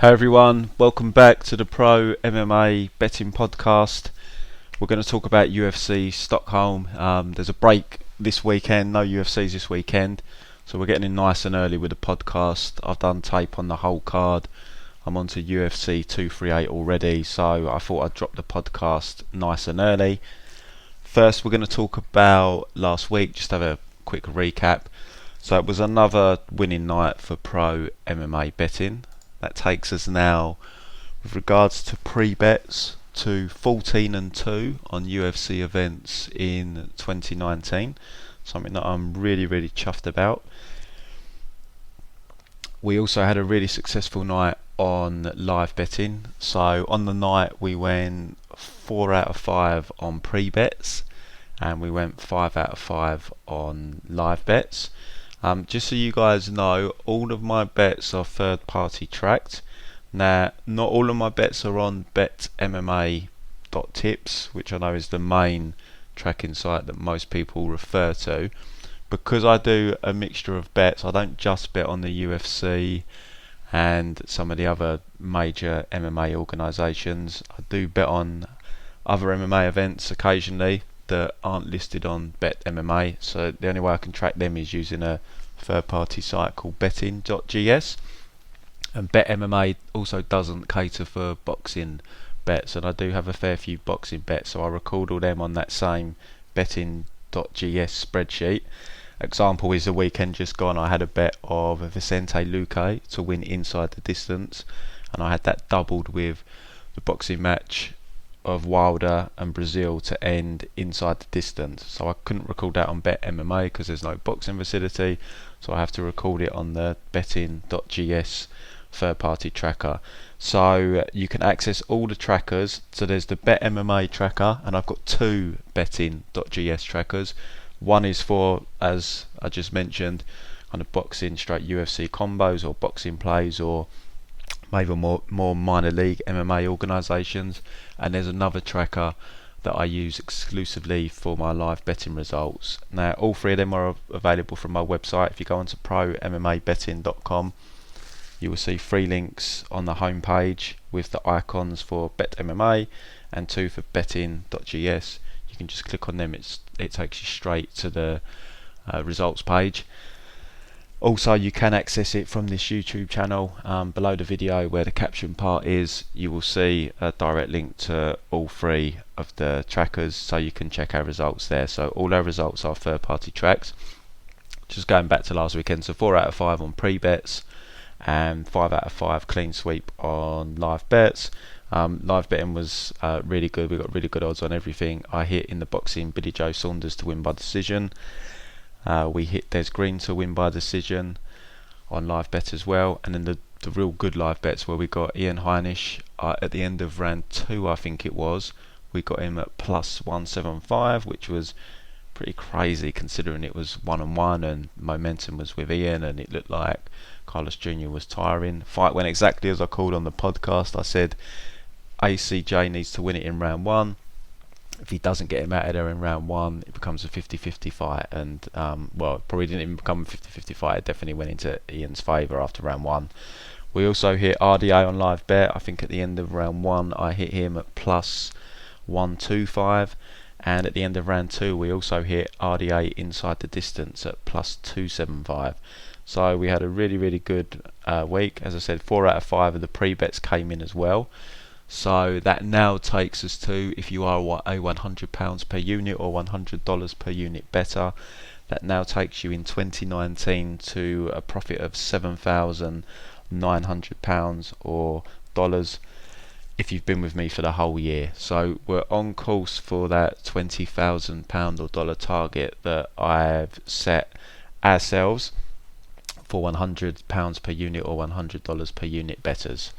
Hey everyone, welcome back to the Pro MMA Betting Podcast. We're going to talk about UFC Stockholm. There's a break this weekend, no UFCs this weekend, so we're getting in nice and early with the podcast. I've done tape on the whole card. I'm on to UFC 238 already, so I thought I'd drop the podcast nice and early. First, we're going to talk about last week, just have a quick recap. So it was another winning night for Pro MMA Betting. That takes us now, with regards to pre-bets, to 14-2 on UFC events in 2019. Something that I'm really chuffed about. We also had a really successful night on live betting. So on the night we went 4 out of 5 on pre-bets, and we went 5 out of 5 on live bets. Just so you guys know, all of my bets are third party tracked. Now, not all of my bets are on betmma.tips, which I know is the main tracking site that most people refer to. Because I do a mixture of bets, I don't just bet on the UFC and some of the other major MMA organisations. I do bet on other MMA events occasionally that aren't listed on BetMMA, so the only way I can track them is using a third party site called betting.gs. And BetMMA also doesn't cater for boxing bets, and I do have a fair few boxing bets, so I record all them on that same betting.gs spreadsheet. Example is the weekend just gone, I had a bet of Vicente Luque to win inside the distance, and I had that doubled with the boxing match of Wilder and Brazil to end inside the distance. So I couldn't record that on BetMMA because there's no boxing facility, so I have to record it on the betting.gs third party tracker. So you can access all the trackers. So there's the BetMMA tracker, and I've got 2 betting.gs trackers. One is for, as I just mentioned, kind of boxing straight UFC combos or boxing plays, or maybe more minor league MMA organisations, and there's another tracker that I use exclusively for my live betting results. Now all 3 of them are available from my website. If you go onto prommabetting.com, you will see 3 links on the home page with the icons for BetMMA and 2 for betting.gs. You can just click on them, it takes you straight to the results page. Also, you can access it from this YouTube channel. Below the video where the caption part is, you will see a direct link to all 3 of the trackers, so you can check our results there. So all our results are third party tracks. Just going back to last weekend, so 4 out of 5 on pre-bets and 5 out of 5 clean sweep on live bets. Live betting was really good. We got really good odds on everything. I hit in the boxing Billy Joe Saunders to win by decision. We hit Des Green to win by decision on live bet as well, and then the real good live bets where we got Ian Heinisch at the end of round 2, I think it was. We got him at plus 175, which was pretty crazy considering it was 1-on-1 and momentum was with Ian, and it looked like Carlos Jr. was tiring. Fight went exactly as I called on the podcast. I said ACJ needs to win it in round 1. If he doesn't get him out of there in round 1, it becomes a 50-50 fight, and well, it probably didn't even become a 50-50 fight. It definitely went into Ian's favour after round 1. We also hit RDA on live bet. I think at the end of round 1 I hit him at plus 125, and at the end of round 2 we also hit RDA inside the distance at plus 275. So we had a really good week. As I said, 4 out of 5 of the pre-bets came in as well. So that now takes us to, if you are a £100 per unit or $100 per unit better, that now takes you in 2019 to a profit of £7,900 or dollars if you've been with me for the whole year. So we're on course for that £20,000 or dollar target that I've set ourselves for £100 per unit or $100 per unit bettors.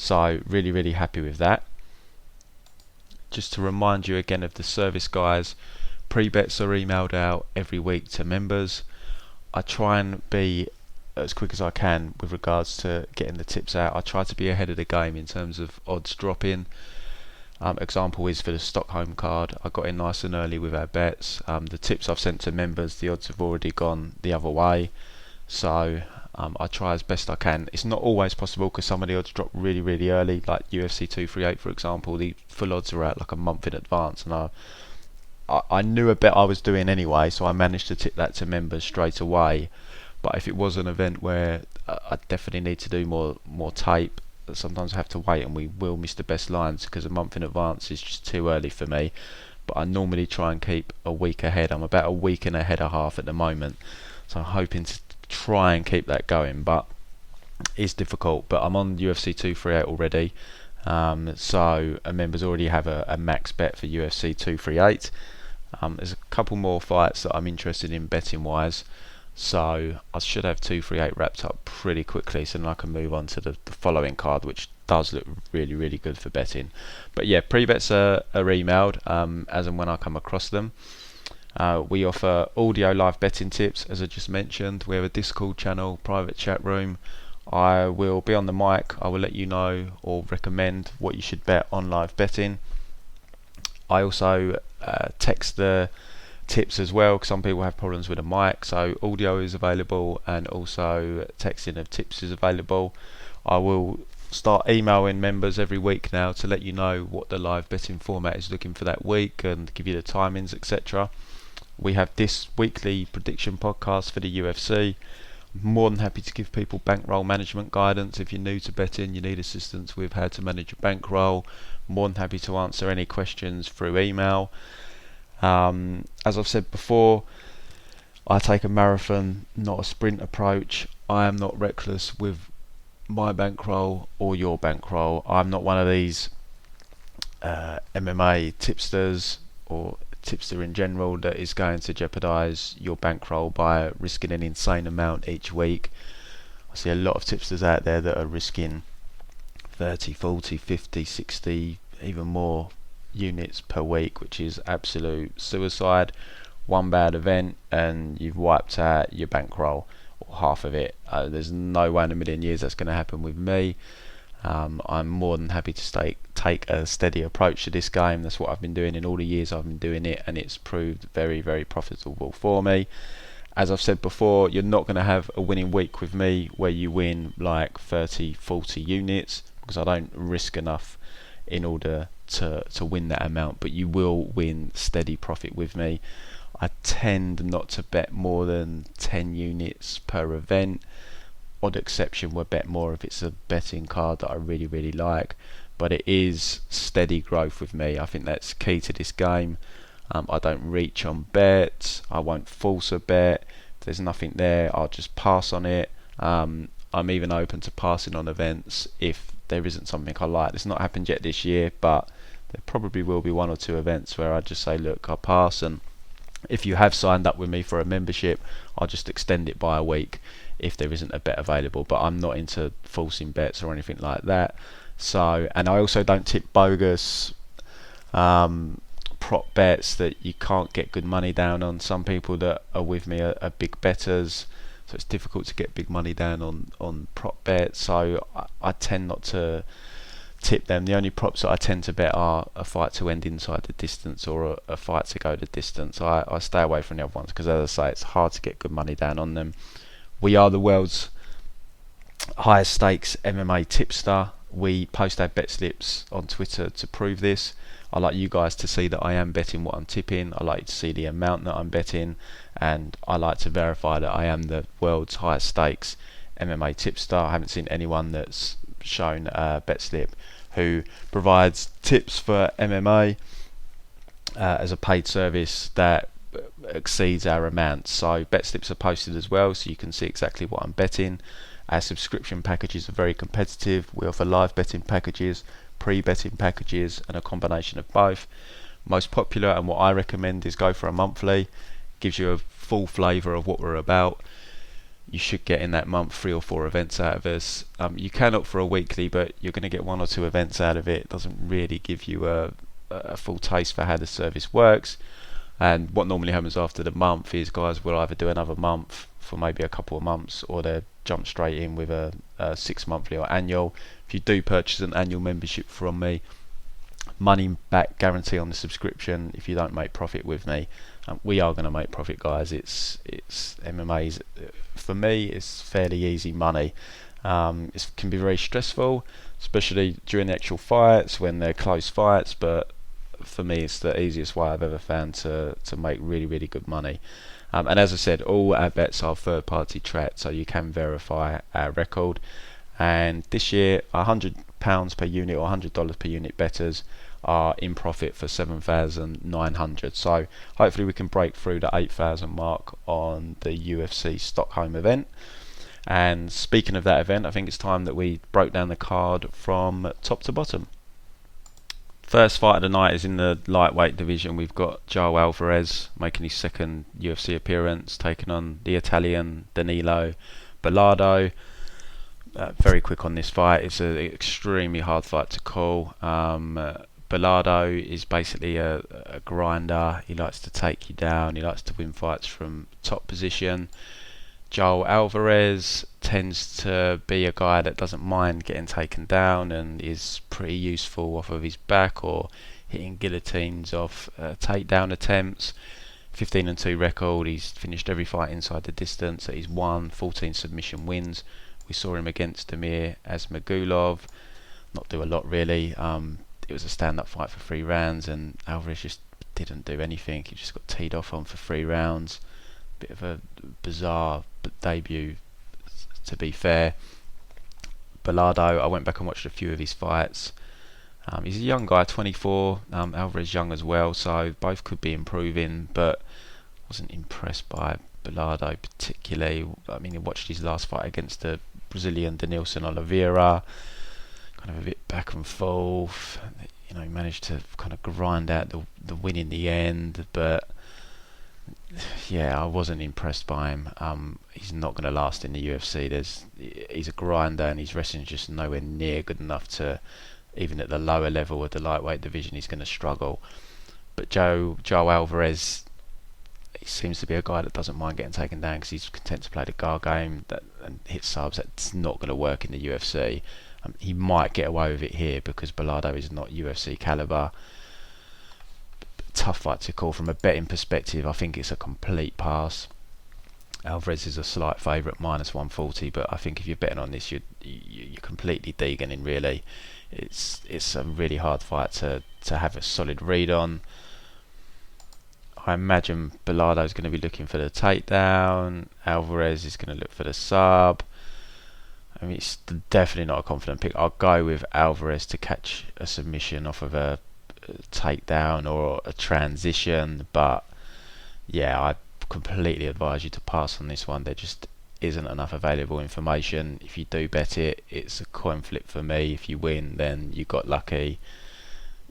So really happy with that. Just to remind you again of the service, guys, pre-bets are emailed out every week to members. I try and be as quick as I can with regards to getting the tips out. I try to be ahead of the game in terms of odds dropping. Example is for the Stockholm card, I got in nice and early with our bets. The tips I've sent to members, the odds have already gone the other way. So I try as best I can. It's not always possible because some of the odds drop really, really early, like UFC 238 for example. The full odds are out like a month in advance, and I knew a bet I was doing anyway, so I managed to tip that to members straight away. But if it was an event where I definitely need to do more tape, sometimes I have to wait, and we will miss the best lines because a month in advance is just too early for me. But I normally try and keep a week ahead. I'm about a week and a head and a half at the moment, so I'm hoping to try and keep that going, but it's difficult. But I'm on UFC 238 already, so members already have a max bet for UFC 238. There's a couple more fights that I'm interested in betting wise, so I should have 238 wrapped up pretty quickly, so then I can move on to the following card, which does look really, really good for betting. But yeah, pre-bets are emailed as and when I come across them. We offer audio live betting tips, as I just mentioned. We have a Discord channel, private chat room. I will be on the mic. I will let you know or recommend what you should bet on live betting. I also text the tips as well, because some people have problems with a mic, so audio is available and also texting of tips is available. I will start emailing members every week now to let you know what the live betting format is looking for that week and give you the timings, etc. We have this weekly prediction podcast for the UFC. I'm more than happy to give people bankroll management guidance. If you're new to betting, you need assistance with how to manage your bankroll, more than happy to answer any questions through email. As I've said before, I take a marathon, not a sprint approach. I am not reckless with my bankroll or your bankroll. I'm not one of these MMA tipsters or tipster in general that is going to jeopardise your bankroll by risking an insane amount each week. I see a lot of tipsters out there that are risking 30, 40, 50, 60, even more units per week, which is absolute suicide. One bad event and you've wiped out your bankroll, or half of it. There's no way in a million years that's going to happen with me. I'm more than happy to take a steady approach to this game. That's what I've been doing in all the years I've been doing it, and it's proved very, very profitable for me. As I've said before, you're not going to have a winning week with me where you win like 30, 40 units, because I don't risk enough in order to win that amount, but you will win steady profit with me. I tend not to bet more than 10 units per event. Odd exception will bet more if it's a betting card that I really, really like, but it is steady growth with me. I think that's key to this game. I don't reach on bets, I won't force a bet. If there's nothing there, I'll just pass on it. I'm even open to passing on events if there isn't something I like. It's not happened yet this year, but there probably will be one or two events where I just say, look, I'll pass, and if you have signed up with me for a membership, I'll just extend it by a week if there isn't a bet available. But I'm not into forcing bets or anything like that. So, and I also don't tip bogus prop bets that you can't get good money down on. Some people that are with me are big bettors, so it's difficult to get big money down on prop bets. So I tend not to tip them. The only props that I tend to bet are a fight to end inside the distance or a fight to go the distance. I stay away from the other ones because, as I say, it's hard to get good money down on them. We are the world's highest stakes MMA tipster. We post our bet slips on Twitter to prove this. I like you guys to see that I am betting what I'm tipping. I like to see the amount that I'm betting, and I like to verify that I am the world's highest stakes MMA tipster. I haven't seen anyone that's shown a bet slip who provides tips for MMA as a paid service that exceeds our amounts. So bet slips are posted as well, so you can see exactly what I'm betting. Our subscription packages are very competitive. We offer live betting packages, pre-betting packages, and a combination of both. Most popular and what I recommend is go for a monthly. Gives you a full flavour of what we're about. You should get in that month 3 or 4 events out of us. You can opt for a weekly, but you're going to get 1 or 2 events out of it. It doesn't really give you a full taste for how the service works. And what normally happens after the month is guys will either do another month for maybe a couple of months, or they jump straight in with a 6 monthly or annual. If you do purchase an annual membership from me, money back guarantee on the subscription if you don't make profit with me. We are going to make profit, guys. It's MMA's, for me, it's fairly easy money. It can be very stressful, especially during the actual fights when they're close fights, but for me it's the easiest way I've ever found to make really, really good money. And as I said, all our bets are third party tracked, so you can verify our record. And this year, £100 per unit or $100 per unit bettors are in profit for 7,900. So hopefully we can break through the 8,000 mark on the UFC Stockholm event. And speaking of that event, I think it's time that we broke down the card from top to bottom. First fight of the night is in the lightweight division. We've got João Alvarez making his second UFC appearance, taking on the Italian Danilo Bellardo. Very quick on this fight. It's an extremely hard fight to call. Bellardo is basically a grinder. He likes to take you down. He likes to win fights from top position. João Alvarez tends to be a guy that doesn't mind getting taken down and is pretty useful off of his back or hitting guillotines off takedown attempts. 15-2 record. He's finished every fight inside the distance that he's won. 14 submission wins. We saw him against Damir Asmagulov not do a lot really. It was a stand-up fight for 3 rounds and Alvarez just didn't do anything. He just got teed off on for 3 rounds. Bit of a bizarre debut, to be fair. Bellardo, I went back and watched a few of his fights. He's a young guy, 24. Alvarez young as well, so both could be improving, but wasn't impressed by Bellardo particularly. I mean, I watched his last fight against the Brazilian Denilson Oliveira, kind of a bit back and forth. You know, he managed to kind of grind out the win in the end, but yeah, I wasn't impressed by him. He's not going to last in the UFC. He's a grinder and his wrestling's just nowhere near good enough to, even at the lower level of the lightweight division, he's going to struggle. But João Alvarez, he seems to be a guy that doesn't mind getting taken down because he's content to play the guard game and hit subs. That's not going to work in the UFC. He might get away with it here because Bellardo is not UFC caliber. Tough fight to call from a betting perspective. I think it's a complete pass. Alvarez is a slight favourite, -140, but I think if you're betting on this, you're completely deganing really. It's a really hard fight to have a solid read on. I imagine Bellardo's going to be looking for the takedown. Alvarez is going to look for the sub. I mean, it's definitely not a confident pick. I'll go with Alvarez to catch a submission off of a takedown or a transition, but yeah, I completely advise you to pass on this one. There just isn't enough available information. If you do bet it, it's a coin flip for me. If you win, then you got lucky,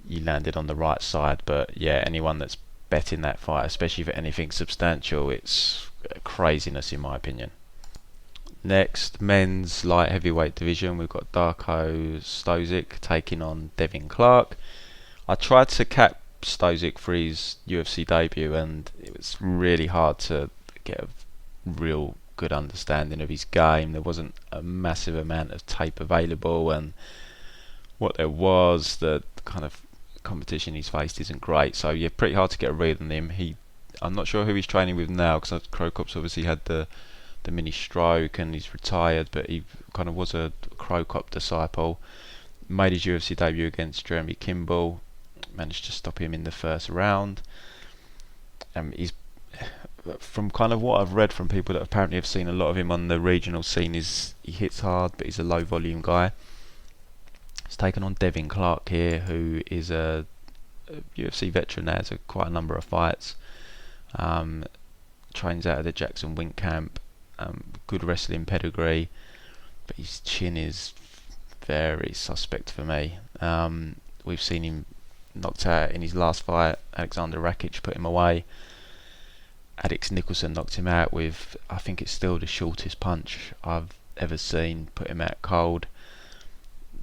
you landed on the right side. But yeah, anyone that's betting that fight, especially for anything substantial, it's craziness in my opinion. Next, men's light heavyweight division, we've got Darko Stosic taking on Devin Clark. I tried to cap Stosic for his UFC debut and it was really hard to get a real good understanding of his game. There wasn't a massive amount of tape available, and what there was, the kind of competition he's faced isn't great, so yeah, pretty hard to get a read on him. I'm not sure who he's training with now because Krokop's obviously had the mini stroke and he's retired, but he kind of was a Krokop disciple. Made his UFC debut against Jeremy Kimball, managed to stop him in the first round. He's, from kind of what I've read from people that apparently have seen a lot of him on the regional scene, he hits hard, but he's a low volume guy. He's taken on Devin Clark here, who is a UFC veteran now, has quite a number of fights. Trains out of the Jackson Wink camp. Good wrestling pedigree, but his chin is very suspect for me. We've seen him knocked out in his last fight. Aleksandar Rakic put him away. Alex Nicholson knocked him out with, I think it's still the shortest punch I've ever seen, put him out cold.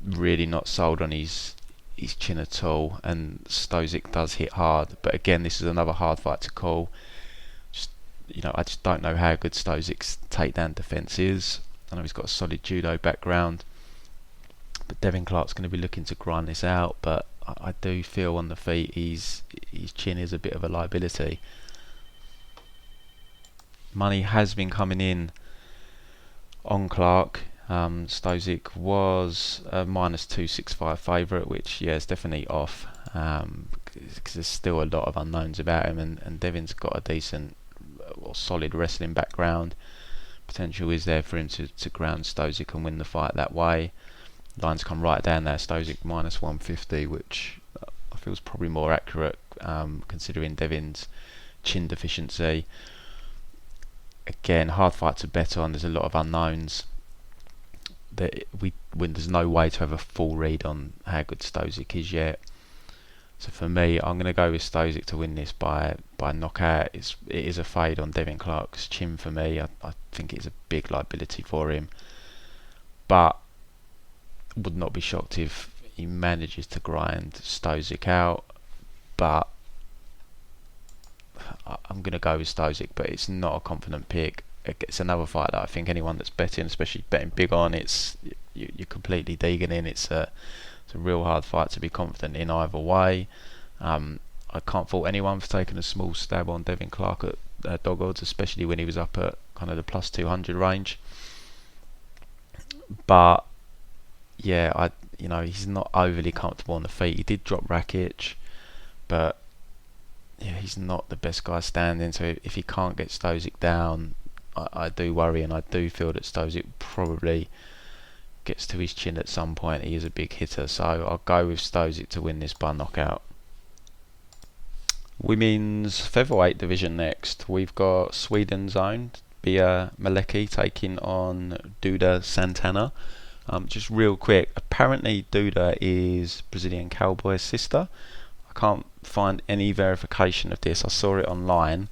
Really not sold on his chin at all, and Stosic does hit hard, but again, this is another hard fight to call. I just don't know how good Stosic's takedown defence is. I know he's got a solid judo background, but Devin Clark's going to be looking to grind this out, but I do feel on the feet his chin is a bit of a liability. money has been coming in on Clark. Stosic was a minus 265 favourite, which is definitely off, because there's still a lot of unknowns about him, and Devin's got a decent or solid wrestling background. Potential is there for him to ground Stosic and win the fight that way. Lines come right down there. Stosic minus 150, which I feel is probably more accurate, considering Devin's chin deficiency. Again, hard fight to bet on. There's a lot of unknowns. There's no way to have a full read on how good Stosic is yet. So for me, I'm going to go with Stosic to win this by knockout. It is a fade on Devin Clark's chin for me. I think it's a big liability for him, but would not be shocked if he manages to grind Stosic out. But I'm going to go with Stosic, but it's not a confident pick. It's another fight that I think anyone that's betting, especially betting big on, you're completely digging in. It's a real hard fight to be confident in either way. I can't fault anyone for taking a small stab on Devin Clark at dog odds, especially when he was up at kind of the plus 200 range. But yeah, he's not overly comfortable on the feet. He did drop Rakic, but yeah, he's not the best guy standing. So if he can't get Stosic down, I do worry, and I do feel that Stosic probably gets to his chin at some point. He is a big hitter, so I'll go with Stosic to win this by knockout. Women's featherweight division next. We've got Sweden's own Bia Malecki taking on Duda Santana. Just real quick, apparently Duda is Brazilian Cowboy's sister. I can't find any verification of this. I saw it online,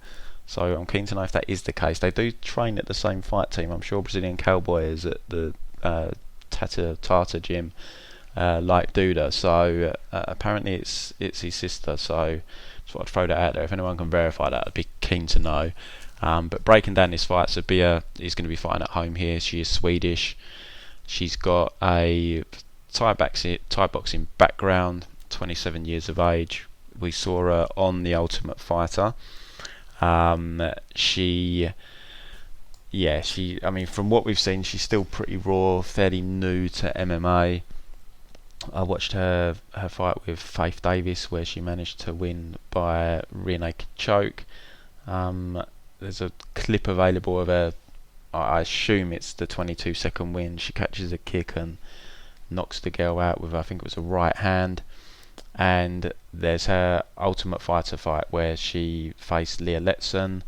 so I'm keen to know if that is the case. They do train at the same fight team. I'm sure Brazilian Cowboy is at the Tata gym, like Duda. So apparently it's his sister. So just thought I'd throw that out there. If anyone can verify that, I'd be keen to know. But breaking down this fight, so Bia is going to be fighting at home here. She is Swedish. She's got a Thai boxing background, 27 years of age. We saw her on The Ultimate Fighter. I mean, from what we've seen, she's still pretty raw, fairly new to MMA. I watched her fight with Faith Davis, where she managed to win by rear naked choke. There's a clip available of her. I assume it's the 22-second win. She catches a kick and knocks the girl out with, I think it was a right hand. And there's her Ultimate Fighter fight where she faced Leah Letson.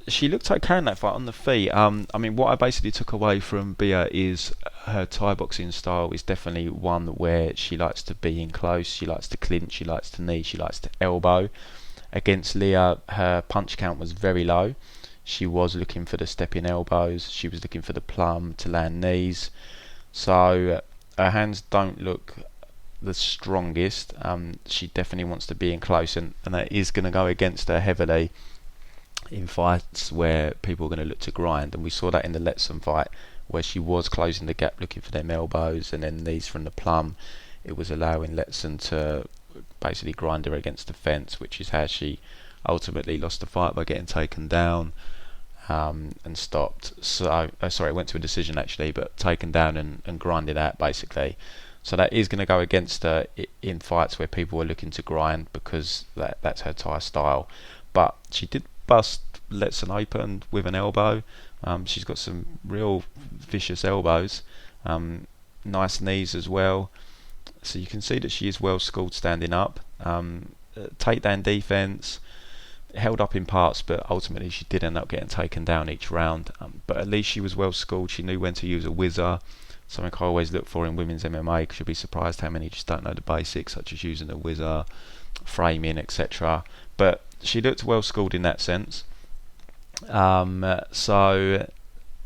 She looked okay in that fight on the feet. I mean, what I basically took away from Bia is her Thai boxing style is definitely one where she likes to be in close, she likes to clinch, she likes to knee, she likes to elbow. Against Leah, her punch count was very low. She was looking for the stepping elbows, she was looking for the plum to land knees. So her hands don't look the strongest. She definitely wants to be in close, and that is going to go against her heavily in fights where people are going to look to grind. And we saw that in the Letson fight, where she was closing the gap looking for them elbows and then knees from the plum. It was allowing Letson to basically grind her against the fence, which is how she ultimately lost the fight, by getting taken down and stopped. So it went to a decision actually, but taken down and grinded out basically. So that is going to go against her in fights where people are looking to grind, because that's her Thai style. But she did bust Letson open with an elbow. She's got some real vicious elbows, nice knees as well. So you can see that she is well schooled standing up. Takedown defense, held up in parts, but ultimately she did end up getting taken down each round. But at least she was well schooled. She knew when to use a whizzer. Something I always look for in women's MMA, because you'll be surprised how many just don't know the basics, such as using a whizzer, framing, etc. But she looked well schooled in that sense. So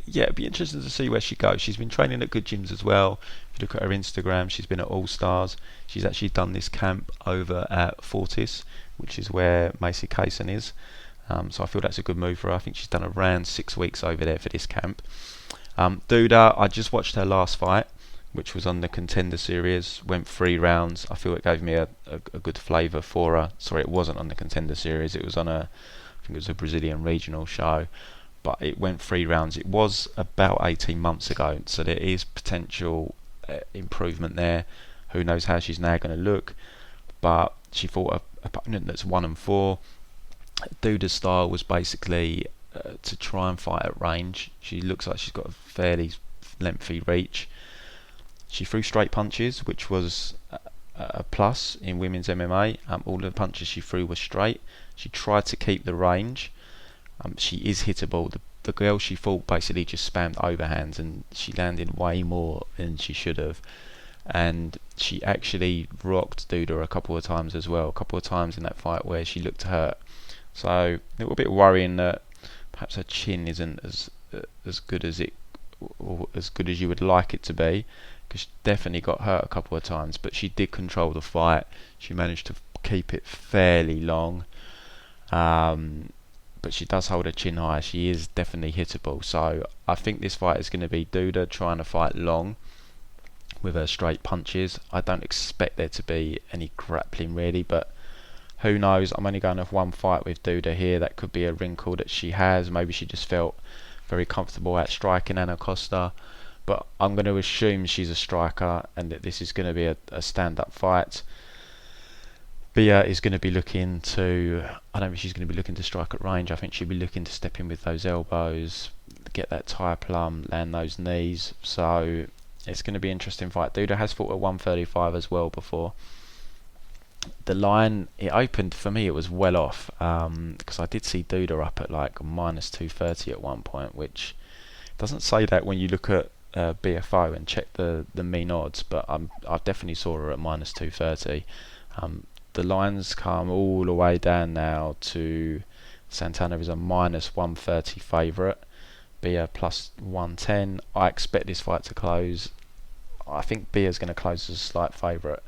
yeah, it'd be interesting to see where she goes. She's been training at good gyms as well. If you look at her Instagram, she's been at All Stars. She's actually done this camp over at Fortis, which is where Macy Kaysen is. So I feel that's a good move for her. I think she's done around 6 weeks over there for this camp. Duda, I just watched her last fight, which was on the Contender Series, went 3 rounds. I feel it gave me a good flavour for her. Sorry, it wasn't on the Contender Series, it was on I think it was a Brazilian regional show, but it went 3 rounds. It was about 18 months ago, so there is potential improvement there. Who knows how she's now going to look, but she fought an opponent that's 1-4. Duda's style was basically to try and fight at range. She looks like she's got a fairly lengthy reach. She threw straight punches, which was a plus in women's MMA. All the punches she threw were straight. She tried to keep the range. She is hittable. The girl she fought basically just spammed overhands, and she landed way more than she should have. And she actually rocked Duda a couple of times as well. A couple of times in that fight where she looked hurt. So a little bit worrying that perhaps her chin isn't as good as or as good as you would like it to be, because she definitely got hurt a couple of times, but she did control the fight. She managed to keep it fairly long, but she does hold her chin high. She is definitely hittable, so I think this fight is going to be Duda trying to fight long with her straight punches. I don't expect there to be any grappling really, but who knows. I'm only going off one fight with Duda here. That could be a wrinkle that she has. Maybe she just felt very comfortable at striking Anna Costa, but I'm going to assume she's a striker and that this is going to be a stand-up fight. Bia is going to be looking to, I don't think she's going to be looking to strike at range. I think she'll be looking to step in with those elbows, get that tie plum, land those knees. So it's going to be an interesting fight. Duda has fought at 135 as well before. The line, it opened for me, it was well off, because I did see Duda up at like minus 230 at one point, which doesn't say that when you look at BFO and check the mean odds, but I definitely saw her at minus 230. The lines come all the way down now to Santana is a minus 130 favourite, Bia plus 110. I expect this fight to close. I think Bia's going to close as a slight favourite.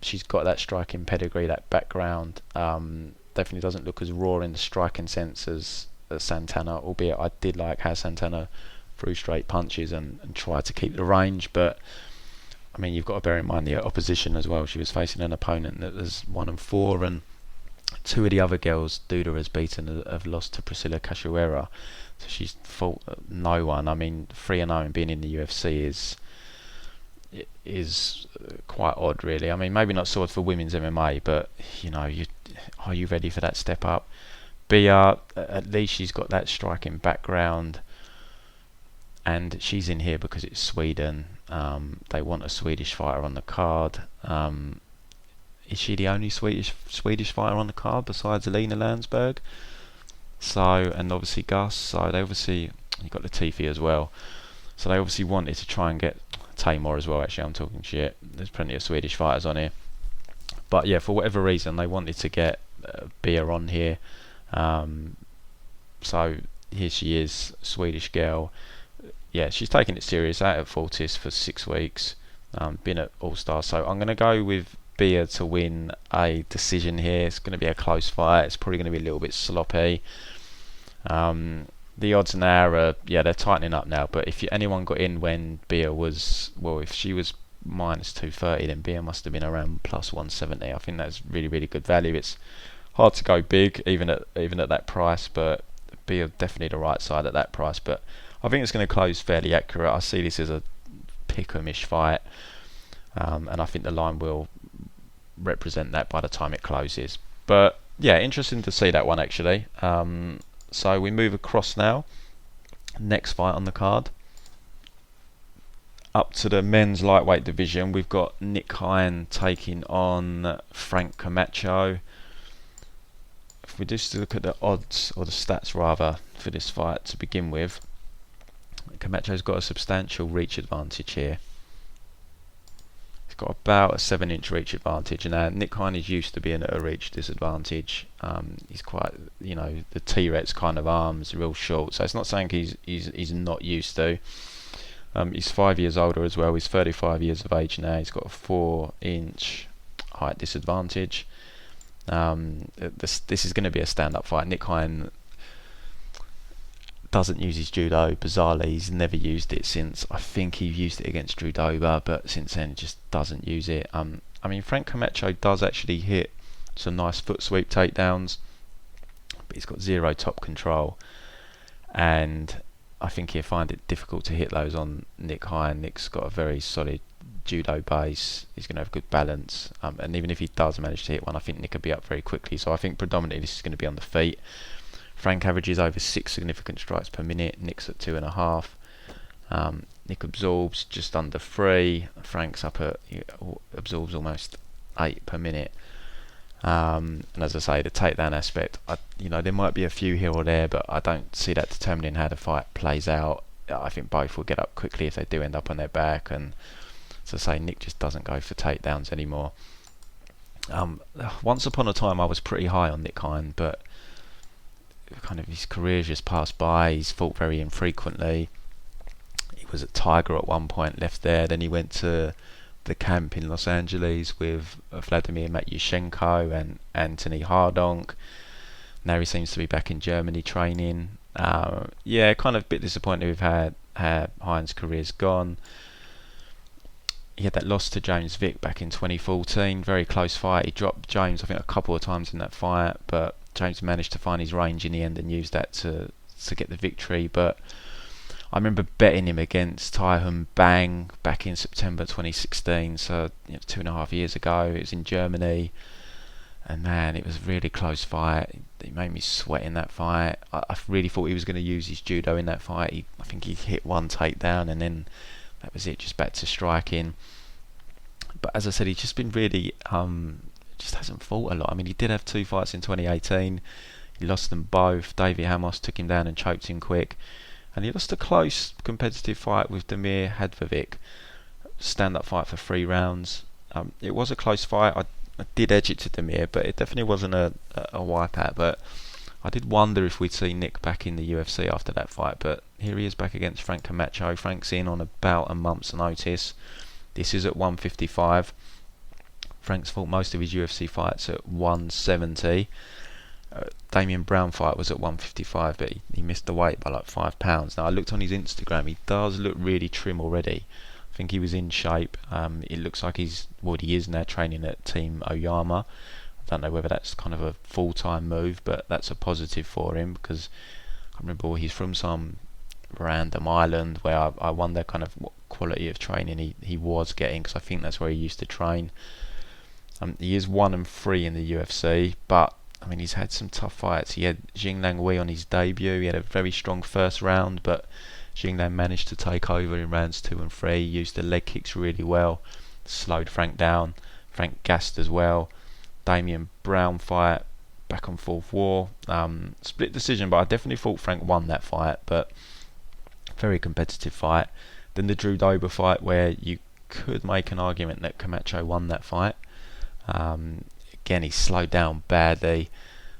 She's got that striking pedigree, that background. Definitely doesn't look as raw in the striking sense as Santana, albeit I did like how Santana threw straight punches and tried to keep the range. But I mean, you've got to bear in mind the opposition as well. She was facing an opponent that was 1-4, and two of the other girls Duda has beaten have lost to Priscilla Cachoeira, so she's fought no one. I mean, 3-0 and being in the UFC is quite odd, really. I mean, maybe not sort of for women's MMA, but you know, are you ready for that step up? Bia, at least she's got that striking background, and she's in here because it's Sweden. They want a Swedish fighter on the card. Is she the only Swedish fighter on the card besides Lina Länsberg? So, and obviously Gus. So they obviously, you got Latifi as well. So they obviously wanted to try and get Teymur as well. Actually, I'm talking shit. There's plenty of Swedish fighters on here, but yeah, for whatever reason they wanted to get Bia on here. So here she is, Swedish girl. Yeah, she's taking it serious. Out at Fortis for 6 weeks, been at All Star. So I'm going to go with Bia to win a decision here. It's going to be a close fight. It's probably going to be a little bit sloppy. The odds now are, they're tightening up now. But if anyone got in when Bia was, well, if she was minus 230, then Bia must have been around plus 170. I think that's really, really good value. It's hard to go big even at that price, but Bia definitely the right side at that price. But I think it's going to close fairly accurate. I see this as a pick-em-ish fight, and I think the line will represent that by the time it closes. But yeah, interesting to see that one actually. So we move across now. Next fight on the card, up to the men's lightweight division. We've got Nick Hein taking on Frank Camacho. If we just look at the odds, or the stats rather, for this fight to begin with, Camacho's got a substantial reach advantage here. He's got about a 7-inch reach advantage, and now Nick Hein is used to being at a reach disadvantage. He's quite, the T-Rex kind of arms, real short, so it's not saying he's not used to. He's 5 years older as well. He's 35 years of age now. He's got a 4-inch height disadvantage. This is going to be a stand-up fight. Nick Hein doesn't use his judo. Bizarrely, he's never used it since, I think he used it against Drudoba, but since then he just doesn't use it. I mean, Frank Camacho does actually hit some nice foot sweep takedowns, but he's got zero top control, and I think he'll find it difficult to hit those on Nick Hein. Nick's got a very solid judo base. He's going to have good balance, and even if he does manage to hit one, I think Nick will be up very quickly. So I think predominantly this is going to be on the feet. Frank averages over 6 significant strikes per minute. Nick's at 2.5. Nick absorbs just under 3. Frank's up at absorbs almost 8 per minute. And as I say, the takedown aspect, there might be a few here or there, but I don't see that determining how the fight plays out. I think both will get up quickly if they do end up on their back, and as I say, Nick just doesn't go for takedowns anymore. Once upon a time I was pretty high on Nick Hein, but kind of his career's just passed by. He's fought very infrequently. He was at Tiger at one point, left there, then he went to the camp in Los Angeles with Vladimir Matyushenko and Anthony Hardonk. Now he seems to be back in Germany training. Kind of a bit disappointed with how Hein's career's gone. He had that loss to James Vick back in 2014, very close fight. He dropped James, I think, a couple of times in that fight, but James managed to find his range in the end and use that to get the victory. But I remember betting him against Taihun Bang back in September 2016, so 2.5 years ago. It was in Germany, and man, it was a really close fight. It made me sweat in that fight. I really thought he was going to use his judo in that fight. I think he hit one takedown, and then that was it, just back to striking. But as I said, he's just been really, just hasn't fought a lot. I mean, he did have 2 fights in 2018. He lost them both. David Hamos took him down and choked him quick. And he lost a close competitive fight with Damir Hadzovic. Stand-up fight for 3 rounds. It was a close fight. I did edge it to Damir, but it definitely wasn't a wipeout. But I did wonder if we'd see Nick back in the UFC after that fight. But here he is back against Frank Camacho. Frank's in on about a month's notice. This is at 155. Frank's fought most of his UFC fights at 170. Damian Brown fight was at 155, but he missed the weight by like £5. Now I looked on his Instagram. He does look really trim already. I think he was in shape. It looks like he is now training at Team Oyama. I don't know whether that's kind of a full-time move, but that's a positive for him, because I remember he's from some random island where I wonder kind of what quality of training he was getting, because I think that's where he used to train. He is 1-3 in the UFC, but I mean, he's had some tough fights. He had Xinglan Wei on his debut. He had a very strong first round, but Xinglan managed to take over in rounds 2 and 3. He used the leg kicks really well, slowed Frank down. Frank gassed as well. Damian Brown fight, back and forth war. Split decision, but I definitely thought Frank won that fight, but very competitive fight. Then the Drew Dober fight, where you could make an argument that Camacho won that fight. Again, he slowed down badly,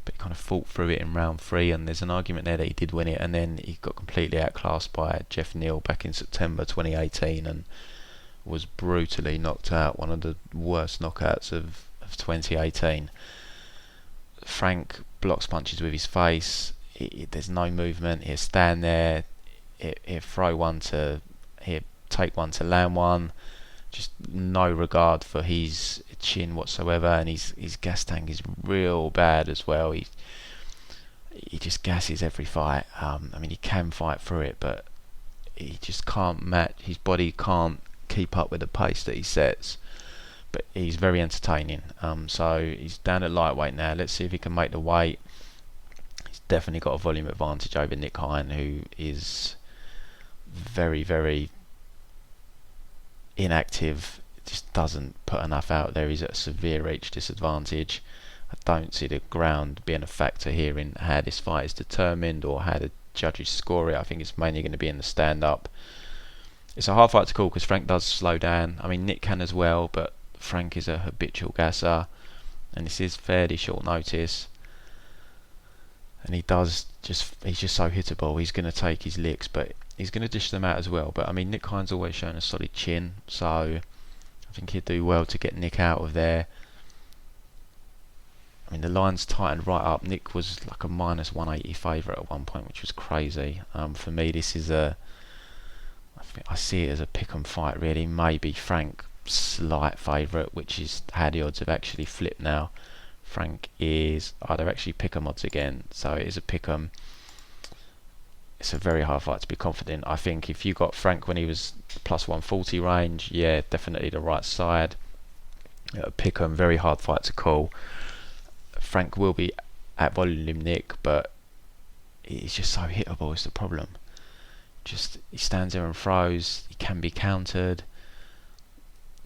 but he kind of fought through it in round 3, and there's an argument there that he did win it, and then he got completely outclassed by Jeff Neal back in September 2018 and was brutally knocked out, one of the worst knockouts of 2018. Frank blocks punches with his face. There's no movement. He'll stand there, he'll throw one to, he'll take one to land one. Just no regard for his chin whatsoever, and his gas tank is real bad as well. He just gasses every fight. I mean, he can fight through it, but he just can't match. His body can't keep up with the pace that he sets. But he's very entertaining. So he's down at lightweight now. Let's see if he can make the weight. He's definitely got a volume advantage over Nick Hein, who is very, very inactive, just doesn't put enough out there. He's at a severe reach disadvantage. I don't see the ground being a factor here in how this fight is determined or how the judges score it. I think it's mainly going to be in the stand-up. It's a hard fight to call because Frank does slow down. I mean, Nick can as well, but Frank is a habitual gasser, and this is fairly short notice. And he's just so hittable. He's going to take his licks, but he's going to dish them out as well. But I mean, Nick Hein's always shown a solid chin, so I think he'd do well to get Nick out of there. I mean, the line's tightened right up. Nick was like a -180 favourite at one point, which was crazy. For me, this is I see it as a pick and fight really. Maybe Frank slight favourite, which is how the odds have actually flipped now. Frank is... they're actually pick'em odds again, so it is a pick'em. It's a very hard fight to be confident. I think if you got Frank when he was plus 140 range, yeah, definitely the right side. Pick'em, very hard fight to call. Frank will be at volume Nick, but he's just so hittable is the problem. Just he stands there and throws, he can be countered.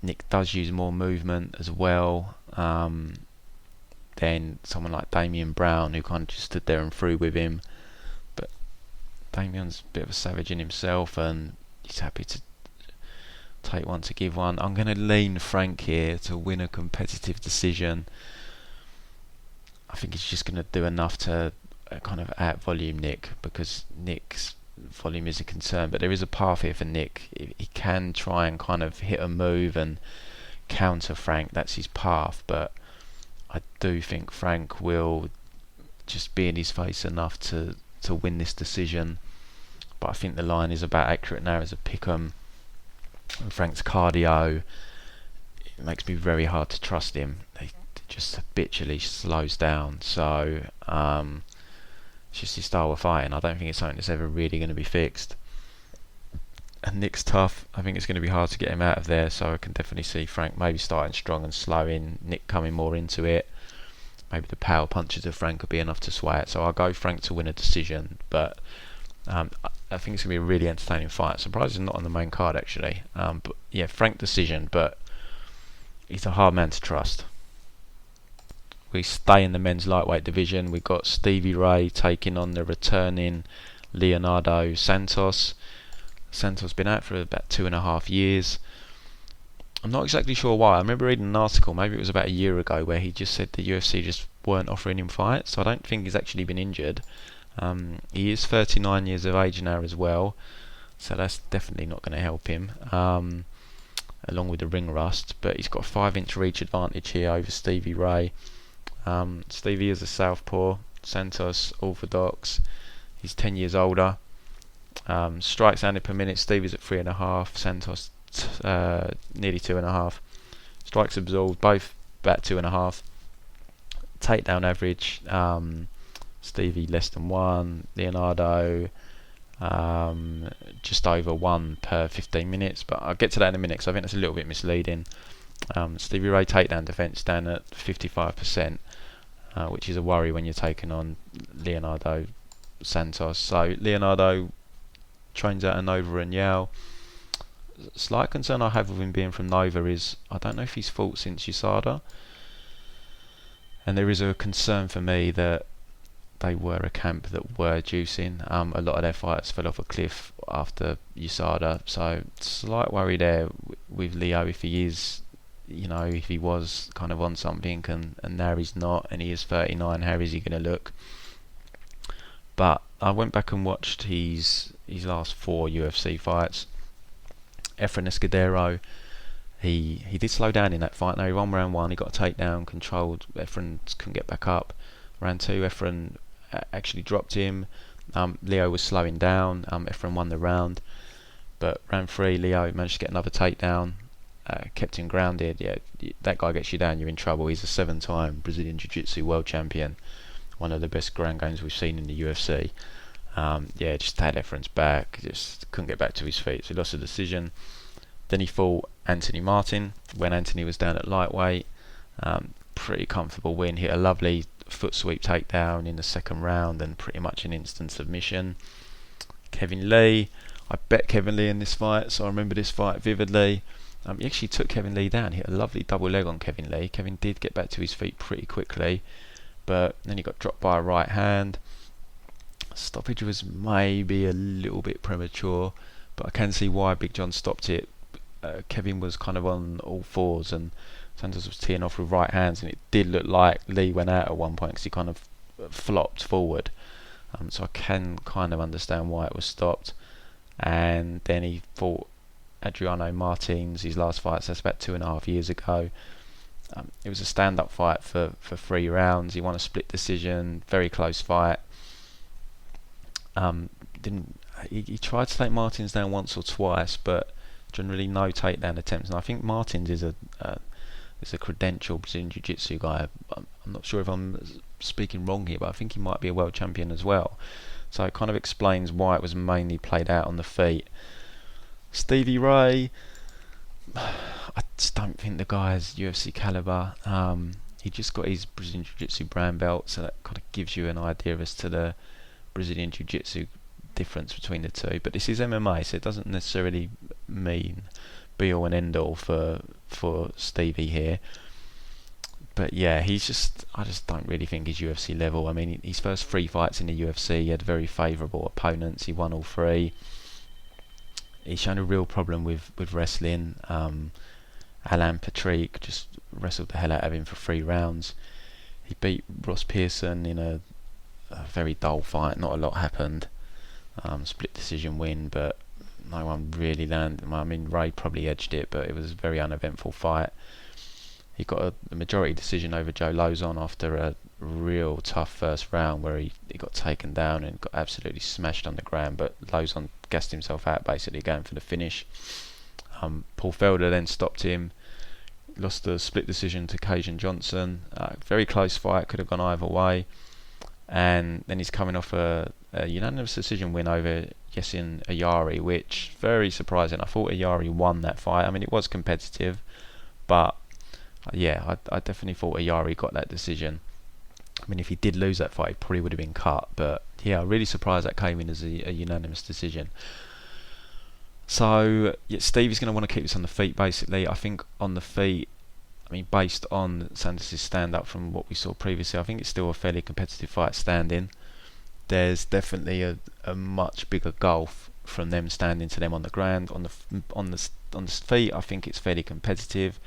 Nick does use more movement as well than someone like Damian Brown, who kind of just stood there and threw with him. But Damian's a bit of a savage in himself, and he's happy to take one to give one. I'm going to lean Frank here to win a competitive decision. I think he's just going to do enough to kind of out-volume Nick, because Nick's volume is a concern, but there is a path here for Nick. He can try and kind of hit a move and counter Frank. That's his path, but I do think Frank will just be in his face enough to win this decision. But I think the line is about accurate now as a pick'em. And Frank's cardio, it makes me very hard to trust him. He just habitually slows down, so it's just his style of fighting. I don't think it's something that's ever really going to be fixed. And Nick's tough. I think it's going to be hard to get him out of there, so I can definitely see Frank maybe starting strong and slowing, Nick coming more into it. Maybe the power punches of Frank will be enough to sway it, so I'll go Frank to win a decision. But I think it's going to be a really entertaining fight. Surprised he's not on the main card actually. But yeah, Frank decision, but he's a hard man to trust. We stay in the men's lightweight division. We've got Stevie Ray taking on the returning Leonardo Santos. Santos been out for about 2.5 years. I'm not exactly sure why. I remember reading an article, maybe it was about a year ago, where he just said the UFC just weren't offering him fights. So I don't think he's actually been injured. He is 39 years of age now as well, so that's definitely not going to help him, along with the ring rust. But he's got a 5-inch reach advantage here over Stevie Ray. Stevie is a southpaw, Santos orthodox. He's 10 years older. Strikes landed per minute, Stevie's at 3.5, Santos nearly 2.5. Strikes absorbed, both about 2.5. Takedown average, Stevie less than 1, Leonardo just over 1 per 15 minutes, but I'll get to that in a minute because I think that's a little bit misleading. Stevie Ray takedown defence down at 55%, which is a worry when you're taking on Leonardo Santos. So Leonardo trains out of Nova and Yale. Slight concern I have with him being from Nova is I don't know if he's fought since USADA, and there is a concern for me that they were a camp that were juicing. A lot of their fighters fell off a cliff after USADA, so slight worry there with Leo if he is, if he was kind of on something and now he's not, and he is 39, how is he going to look? But I went back and watched his last 4 UFC fights. Efren Escudero, he did slow down in that fight. Now he won round 1, he got a takedown, controlled. Efren couldn't get back up. Round 2, Efren actually dropped him. Leo was slowing down. Efren won the round. But round 3, Leo managed to get another takedown, kept him grounded. Yeah, that guy gets you down, you're in trouble. He's a 7-time Brazilian Jiu-Jitsu world champion, one of the best ground games we've seen in the UFC. Just had Efren's back, just couldn't get back to his feet, so he lost the decision. Then he fought Anthony Martin when Anthony was down at lightweight. Pretty comfortable win, hit a lovely foot sweep takedown in the second round and pretty much an instant submission. Kevin Lee, I bet Kevin Lee in this fight, so I remember this fight vividly. He actually took Kevin Lee down, hit a lovely double leg on Kevin Lee. Kevin did get back to his feet pretty quickly, but then he got dropped by a right hand. Stoppage was maybe a little bit premature, but I can see why Big John stopped it. Kevin was kind of on all fours and Santos was teeing off with right hands, and it did look like Lee went out at one point because he kind of flopped forward. So I can kind of understand why it was stopped. And then he fought Adriano Martins, his last fight, so that's about 2.5 years ago. It was a stand-up fight for 3 rounds. He won a split decision, very close fight. He tried to take Martins down once or twice, but generally no takedown attempts. And I think Martins is a It's a credentialed Brazilian Jiu-Jitsu guy. I'm not sure if I'm speaking wrong here, but I think he might be a world champion as well. So it kind of explains why it was mainly played out on the feet. Stevie Ray, I just don't think the guy's UFC caliber. He just got his Brazilian Jiu-Jitsu brown belt, so that kind of gives you an idea as to the Brazilian Jiu-Jitsu difference between the two. But this is MMA, so it doesn't necessarily mean be all and end all for Stevie here. But yeah, I just don't really think he's UFC level. I mean, his first 3 fights in the UFC, he had very favourable opponents. He won all 3. He's shown a real problem with wrestling. Alan Patrick just wrestled the hell out of him for 3 rounds. He beat Ross Pearson in a very dull fight. Not a lot happened. Split decision win, but no one really landed. I mean, Ray probably edged it, but it was a very uneventful fight. He got a majority decision over Joe Lozon after a real tough first round where he got taken down and got absolutely smashed on the ground, but Lozon gassed himself out, basically going for the finish. Paul Felder then stopped him, lost the split decision to Kajan Johnson. Very close fight, could have gone either way. And then he's coming off a unanimous decision win over Yesin Ayari, which very surprising. I thought Ayari won that fight. I mean, it was competitive, but yeah, I definitely thought Ayari got that decision. I mean, if he did lose that fight, he probably would have been cut. But yeah, really surprised that came in as a unanimous decision. So yeah, Stevie's going to want to keep this on the feet, basically. I think on the feet, I mean, based on Santos' stand-up from what we saw previously, I think it's still a fairly competitive fight standing. There's definitely a much bigger gulf from them standing to them on the ground. On the feet, I think it's fairly competitive.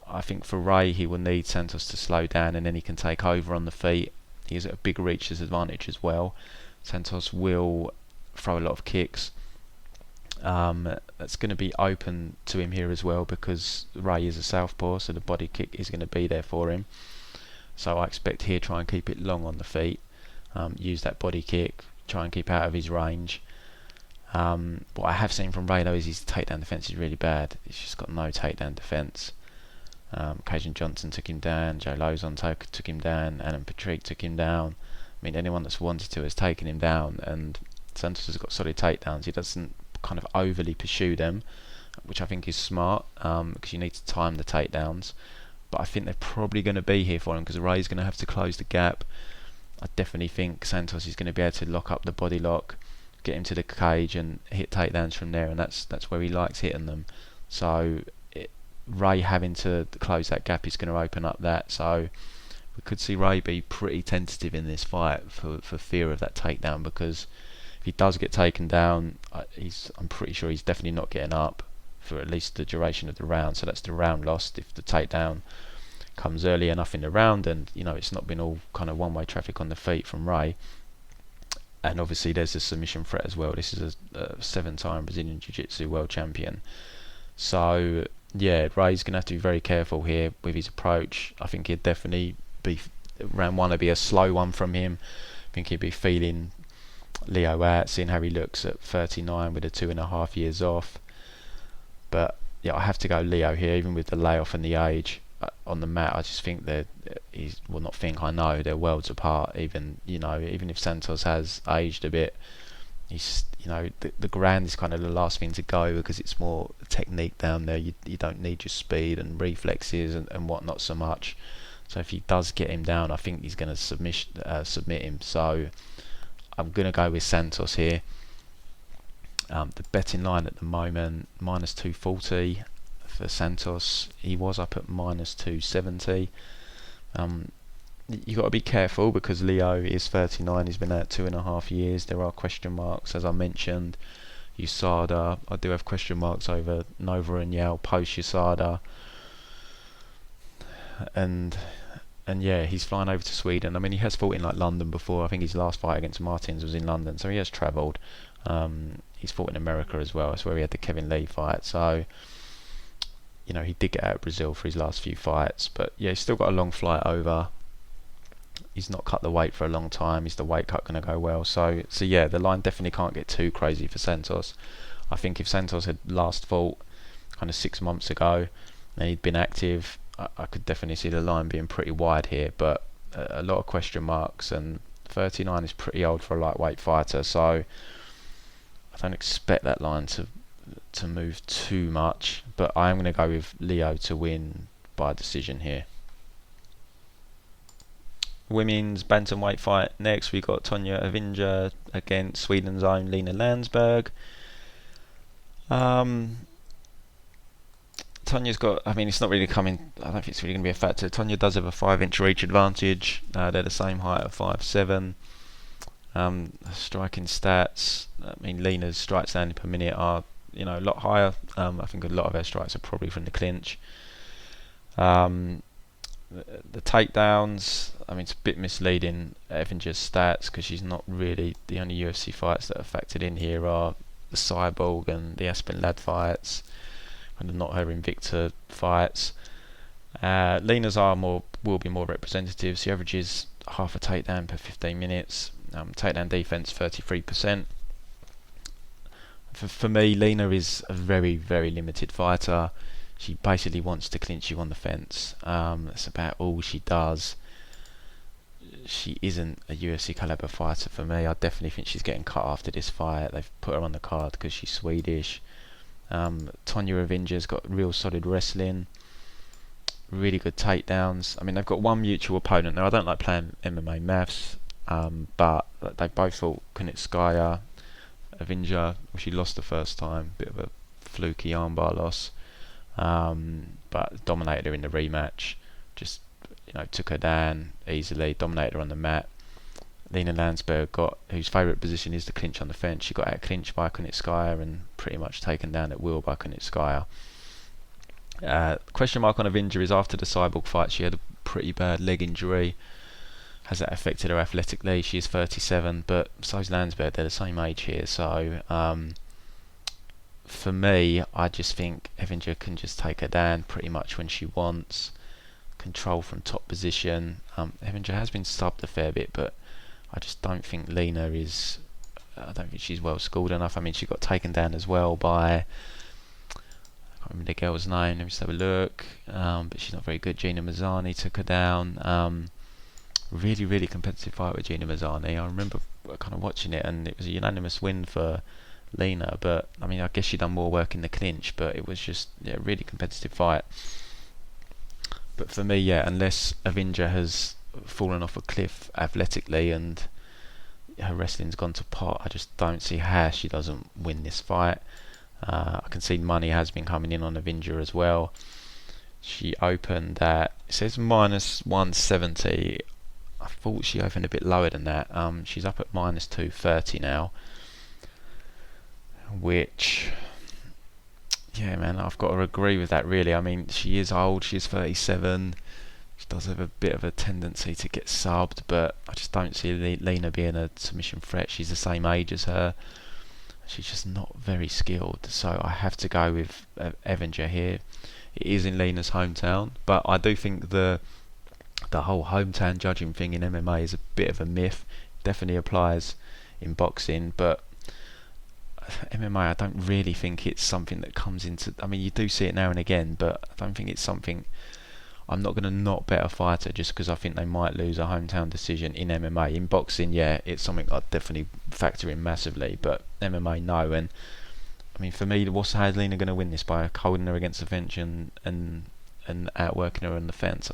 I think for Ray, he will need Santos to slow down, and then he can take over on the feet. He has a big reach disadvantage as well. Santos will throw a lot of kicks. That's going to be open to him here as well, because Ray is a southpaw, so the body kick is going to be there for him. So I expect here try and keep it long on the feet, use that body kick, try and keep out of his range. What I have seen from Ray though is his takedown defence is really bad. He's just got no takedown defence. Kajan Johnson took him down, Joe Lozon took him down, Alan Patrick took him down. I mean, anyone that's wanted to has taken him down, and Santos has got solid takedowns. He doesn't kind of overly pursue them, which I think is smart, because you need to time the takedowns. But I think they're probably going to be here for him, because Ray's going to have to close the gap. I definitely think Santos is going to be able to lock up the body lock, get him to the cage and hit takedowns from there, and that's where he likes hitting them. So Ray having to close that gap is going to open up that. So we could see Ray be pretty tentative in this fight for fear of that takedown, because if he does get taken down, I'm pretty sure he's definitely not getting up for at least the duration of the round. So that's the round lost if the takedown comes early enough in the round, and it's not been all kind of one-way traffic on the feet from Ray. And obviously there's a submission threat as well. This is a 7-time Brazilian Jiu-Jitsu world champion. So yeah, Ray's going to have to be very careful here with his approach. I think he'd definitely be, round 1 would be a slow one from him. I think he'd be feeling Leo out, seeing how he looks at 39 with the 2.5 years off. But yeah, I have to go Leo here, even with the layoff and the age. On the mat, I just think I know they're worlds apart. Even if Santos has aged a bit, he's the ground is kind of the last thing to go, because it's more technique down there. You don't need your speed and reflexes and whatnot so much. So if he does get him down, I think he's going to submit him. So I'm going to go with Santos here. The betting line at the moment, minus 240 for Santos. He was up at minus 270. You got to be careful, because Leo is 39. He's been out 2.5 years. There are question marks, as I mentioned. USADA, I do have question marks over Nova and Yao post USADA. And yeah, he's flying over to Sweden. I mean, he has fought in London before. I think his last fight against Martins was in London, so he has travelled. He's fought in America as well. That's where he had the Kevin Lee fight. So he did get out of Brazil for his last few fights, but yeah, he's still got a long flight over. He's not cut the weight for a long time. Is the weight cut going to go well? So yeah, the line definitely can't get too crazy for Santos. I think if Santos had last fought kind of 6 months ago and he'd been active, I could definitely see the line being pretty wide here, but a lot of question marks, and 39 is pretty old for a lightweight fighter, so I don't expect that line to move too much, but I am going to go with Leo to win by decision here. Women's bantamweight fight next. We got Tonya Evinger against Sweden's own Lina Länsberg. Tonya's got, I mean, it's not really coming, I don't think it's really going to be a factor. Tonya does have a 5-inch reach advantage. They're the same height at 5'7". Striking stats, I mean, Lina's strikes landed per minute are, a lot higher. I think a lot of her strikes are probably from the clinch. The takedowns, I mean, it's a bit misleading, Evinger's stats, because she's not really, the only UFC fights that are factored in here are the Cyborg and the Aspen Lad fights, and not her Invicta fights. Lina's will be more representative. She averages half a takedown per 15 minutes. Takedown defense 33%. For me, Lina is a very, very limited fighter. She basically wants to clinch you on the fence. That's about all she does. She isn't a UFC caliber fighter for me. I definitely think she's getting cut after this fight. They've put her on the card because she's Swedish. Tonya Evinger's got real solid wrestling, really good takedowns. I mean, they've got one mutual opponent. Now, I don't like playing MMA maths, but they both fought Kunitskaya. Evinger, she lost the first time, bit of a fluky armbar loss, but dominated her in the rematch. Just took her down easily, dominated her on the mat. Lina Länsberg whose favourite position is the clinch on the fence. She got out clinched by Kunitskaya and pretty much taken down at will by Kunitskaya. Question mark on Evinger is after the Cyborg fight she had a pretty bad leg injury. Has that affected her athletically? She is 37, but so's Länsberg. They're the same age here, so for me, I just think Evinger can just take her down pretty much when she wants. Control from top position. Evinger has been subbed a fair bit, but I just don't think Lina is. I don't think she's well schooled enough. I mean, she got taken down as well by, I can't remember the girl's name. Let me just have a look. But she's not very good. Gina Mazzani took her down. Really, really competitive fight with Gina Mazzani. I remember kind of watching it, and it was a unanimous win for Lina. But I mean, I guess she done more work in the clinch, but it was just a really competitive fight. But for me, unless Evinger has fallen off a cliff athletically and her wrestling's gone to pot, I just don't see how she doesn't win this fight. I can see money has been coming in on Evinger as well. She opened at, it says minus 170. I thought she opened a bit lower than that. She's up at minus 230 now, which, yeah, man, I've got to agree with that, really. I mean, she is old, she's 37. She does have a bit of a tendency to get subbed, but I just don't see Lina being a submission threat. She's the same age as her. She's just not very skilled, so I have to go with Evinger here. It is in Lina's hometown, but I do think the whole hometown judging thing in MMA is a bit of a myth. Definitely applies in boxing, but MMA, I don't really think it's something that comes into. I mean, you do see it now and again, but I don't think it's something. I'm not going to not bet a fighter just because I think they might lose a hometown decision in MMA. In boxing, it's something I'd definitely factor in massively, but MMA, no. And I mean, for me, how's Lina going to win this? By holding her against the bench and outworking her on the fence?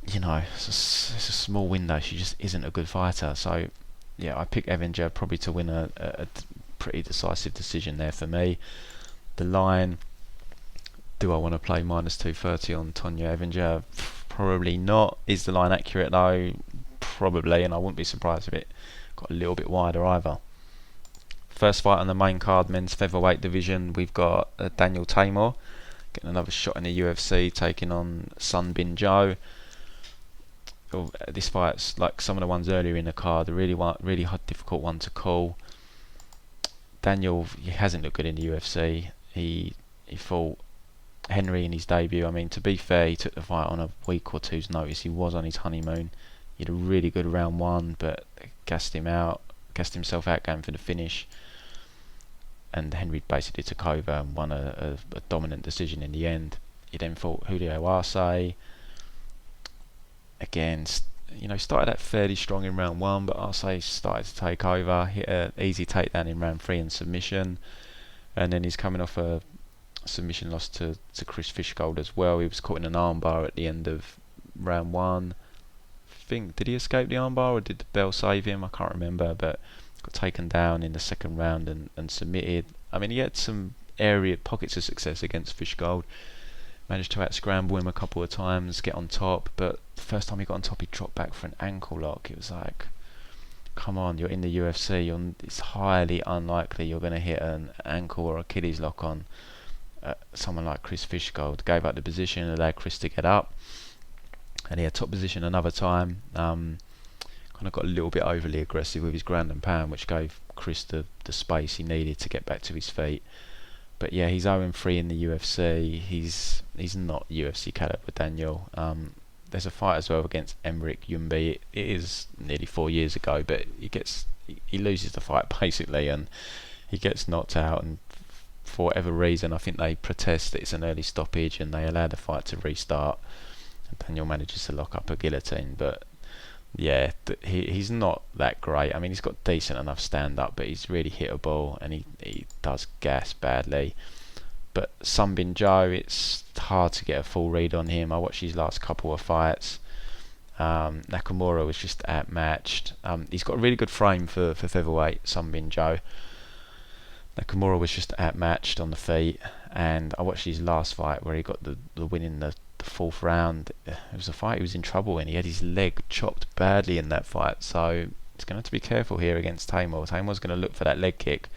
It's a small window. She just isn't a good fighter. So, I pick Evinger probably to win a pretty decisive decision there for me. The line, do I want to play minus 230 on Tonya Evinger? Probably not. Is the line accurate though? Probably, and I wouldn't be surprised if it got a little bit wider either. First fight on the main card, men's featherweight division, we've got Daniel Teymur getting another shot in the UFC, taking on Sun Bin Joe. This fight's like some of the ones earlier in the card, a really hard, difficult one to call. Daniel, he hasn't looked good in the UFC. He fought Henry in his debut. I mean, to be fair, he took the fight on a week or two's notice. He was on his honeymoon. He had a really good round one, but gassed himself out going for the finish. And Henry basically took over and won a dominant decision in the end. He then fought Julio Arce. Again, started out fairly strong in round 1, but Arce started to take over. Hit an easy takedown in round 3 and submission. And then he's coming off a submission loss to Chris Fishgold as well. He was caught in an armbar at the end of round 1. Did he escape the armbar or did the bell save him? I can't remember, but got taken down in the second round and submitted. I mean, he had some pockets of success against Fishgold. Managed to out-scramble him a couple of times, get on top, but the first time he got on top he dropped back for an ankle lock. It was like, come on, you're in the UFC, it's highly unlikely you're going to hit an ankle or Achilles lock on someone like Chris Fishgold. Gave up the position, allowed Chris to get up, and he had top position another time. Kind of got a little bit overly aggressive with his ground and pound, which gave Chris the space he needed to get back to his feet. But yeah, he's 0-3 in the UFC. He's not UFC caliber, Daniel. There's a fight as well against Emric Yumbi. It is nearly 4 years ago, but he loses the fight basically, and he gets knocked out. And for whatever reason, I think they protest that it's an early stoppage, and they allow the fight to restart. And Daniel manages to lock up a guillotine, but yeah, he's not that great. I mean, he's got decent enough stand-up, but he's really hittable, and he does gas badly. But Sunbin Joe, it's hard to get a full read on him. I watched his last couple of fights. Nakamura was just outmatched. He's got a really good frame for featherweight, Sunbin Joe. Nakamura was just outmatched on the feet, and I watched his last fight where he got the win in the 4th round. It was a fight he was in trouble in. He had his leg chopped badly in that fight, so he's going to have to be careful here against Teymur. Teymur's going to look for that leg kick.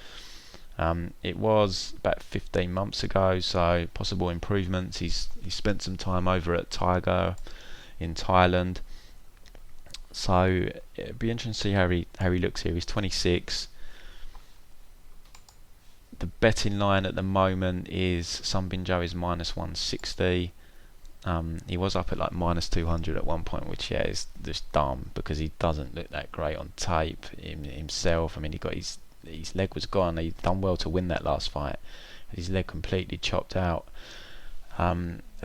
It was about 15 months ago, so possible improvements. He's spent some time over at Tiger in Thailand, so it'd be interesting to see how he looks here. He's 26. The betting line at the moment is Sunbin Joe is -160. He was up at like -200 at one point, which is just dumb because he doesn't look that great on tape himself. I mean, he got his leg was gone. He'd done well to win that last fight. His leg completely chopped out.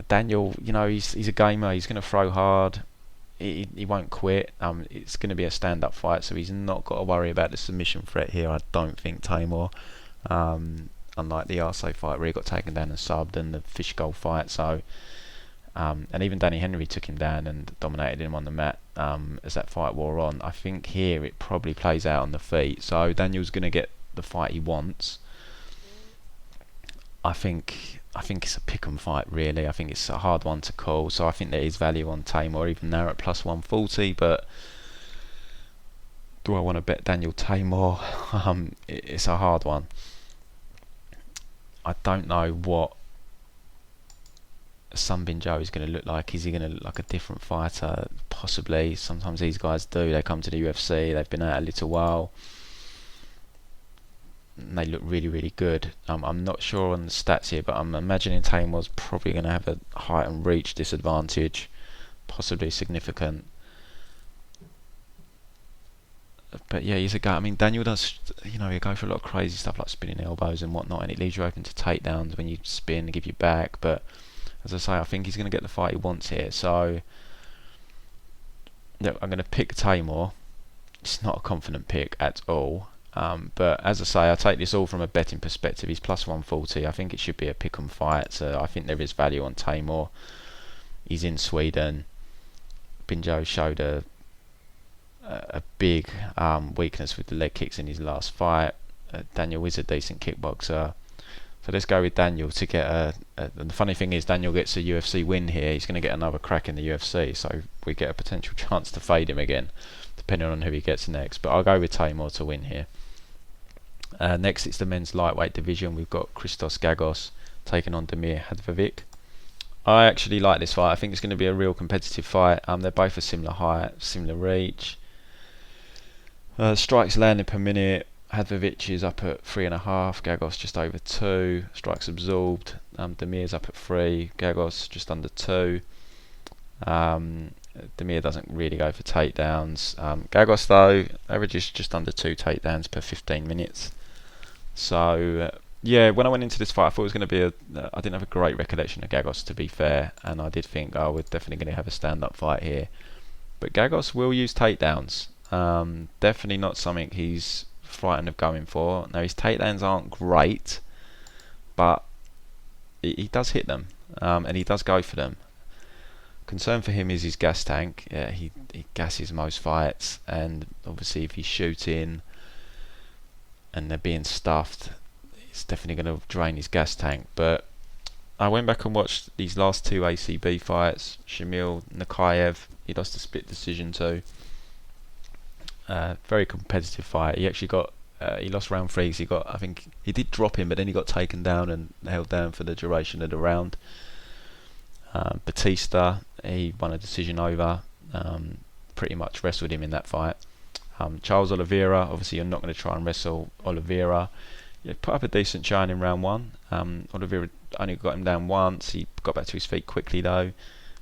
Daniel, he's a gamer. He's going to throw hard. He won't quit. It's going to be a stand-up fight, so he's not got to worry about the submission threat here. I don't think Teymur. Unlike the Arce fight where he got taken down and subbed, and the Fishgold fight. So. And even Danny Henry took him down and dominated him on the mat as that fight wore on. I think here it probably plays out on the feet. So Daniel's going to get the fight he wants. I think it's a pick-em fight, really. I think it's a hard one to call. So I think there is value on Teymur, even now at +140. But do I want to bet Daniel Teymur? It's a hard one. I don't know what Sunbin Joe is going to look like. Is he going to look like a different fighter? Possibly. Sometimes these guys do. They come to the UFC, they've been out a little while, and they look really, really good. I'm not sure on the stats here, but I'm imagining Teymur's probably going to have a height and reach disadvantage, possibly significant. But yeah, he's a guy. I mean, Daniel does, he go for a lot of crazy stuff like spinning elbows and whatnot, and it leaves you open to takedowns when you spin and give you back. But as I say, I think he's going to get the fight he wants here. So I'm going to pick Teymur. It's not a confident pick at all. But as I say, I take this all from a betting perspective. He's +140. I think it should be a pick-em fight. So I think there is value on Teymur. He's in Sweden. Binjo showed a big weakness with the leg kicks in his last fight. Daniel is a decent kickboxer. So let's go with Daniel to get and the funny thing is Daniel gets a UFC win here. He's going to get another crack in the UFC, so we get a potential chance to fade him again, depending on who he gets next. But I'll go with Teymur to win here. Next, it's the men's lightweight division. We've got Christos Giagos taking on Damir Hadzovic. I actually like this fight. I think it's going to be a real competitive fight. They're both a similar height, similar reach. Strikes landed per minute. Hadzovic is up at 3.5, Giagos just over 2. Strikes absorbed. Damir's up at 3, Giagos just under 2. Damir doesn't really go for takedowns. Giagos though averages just under 2 takedowns per 15 minutes. So Yeah, when I went into this fight, I thought it was going to be I didn't have a great recollection of Giagos, to be fair, and I did think, oh, we're definitely going to have a stand-up fight here. But Giagos will use takedowns. Definitely not something he's frightened of going for. Now, his takedowns aren't great, but he does hit them, and he does go for them. Concern for him is his gas tank. Yeah, he gasses most fights, and obviously if he's shooting and they're being stuffed, it's definitely going to drain his gas tank. But I went back and watched these last two ACB fights. Shamil Nakayev, he lost a split decision to. Very competitive fight. He actually got he lost round 3. So I think he did drop him, but then he got taken down and held down for the duration of the round. Batista, he won a decision over. Pretty much wrestled him in that fight. Charles Oliveira, obviously you're not going to try and wrestle Oliveira. Yeah, put up a decent shine in round 1. Oliveira only got him down once. He got back to his feet quickly though.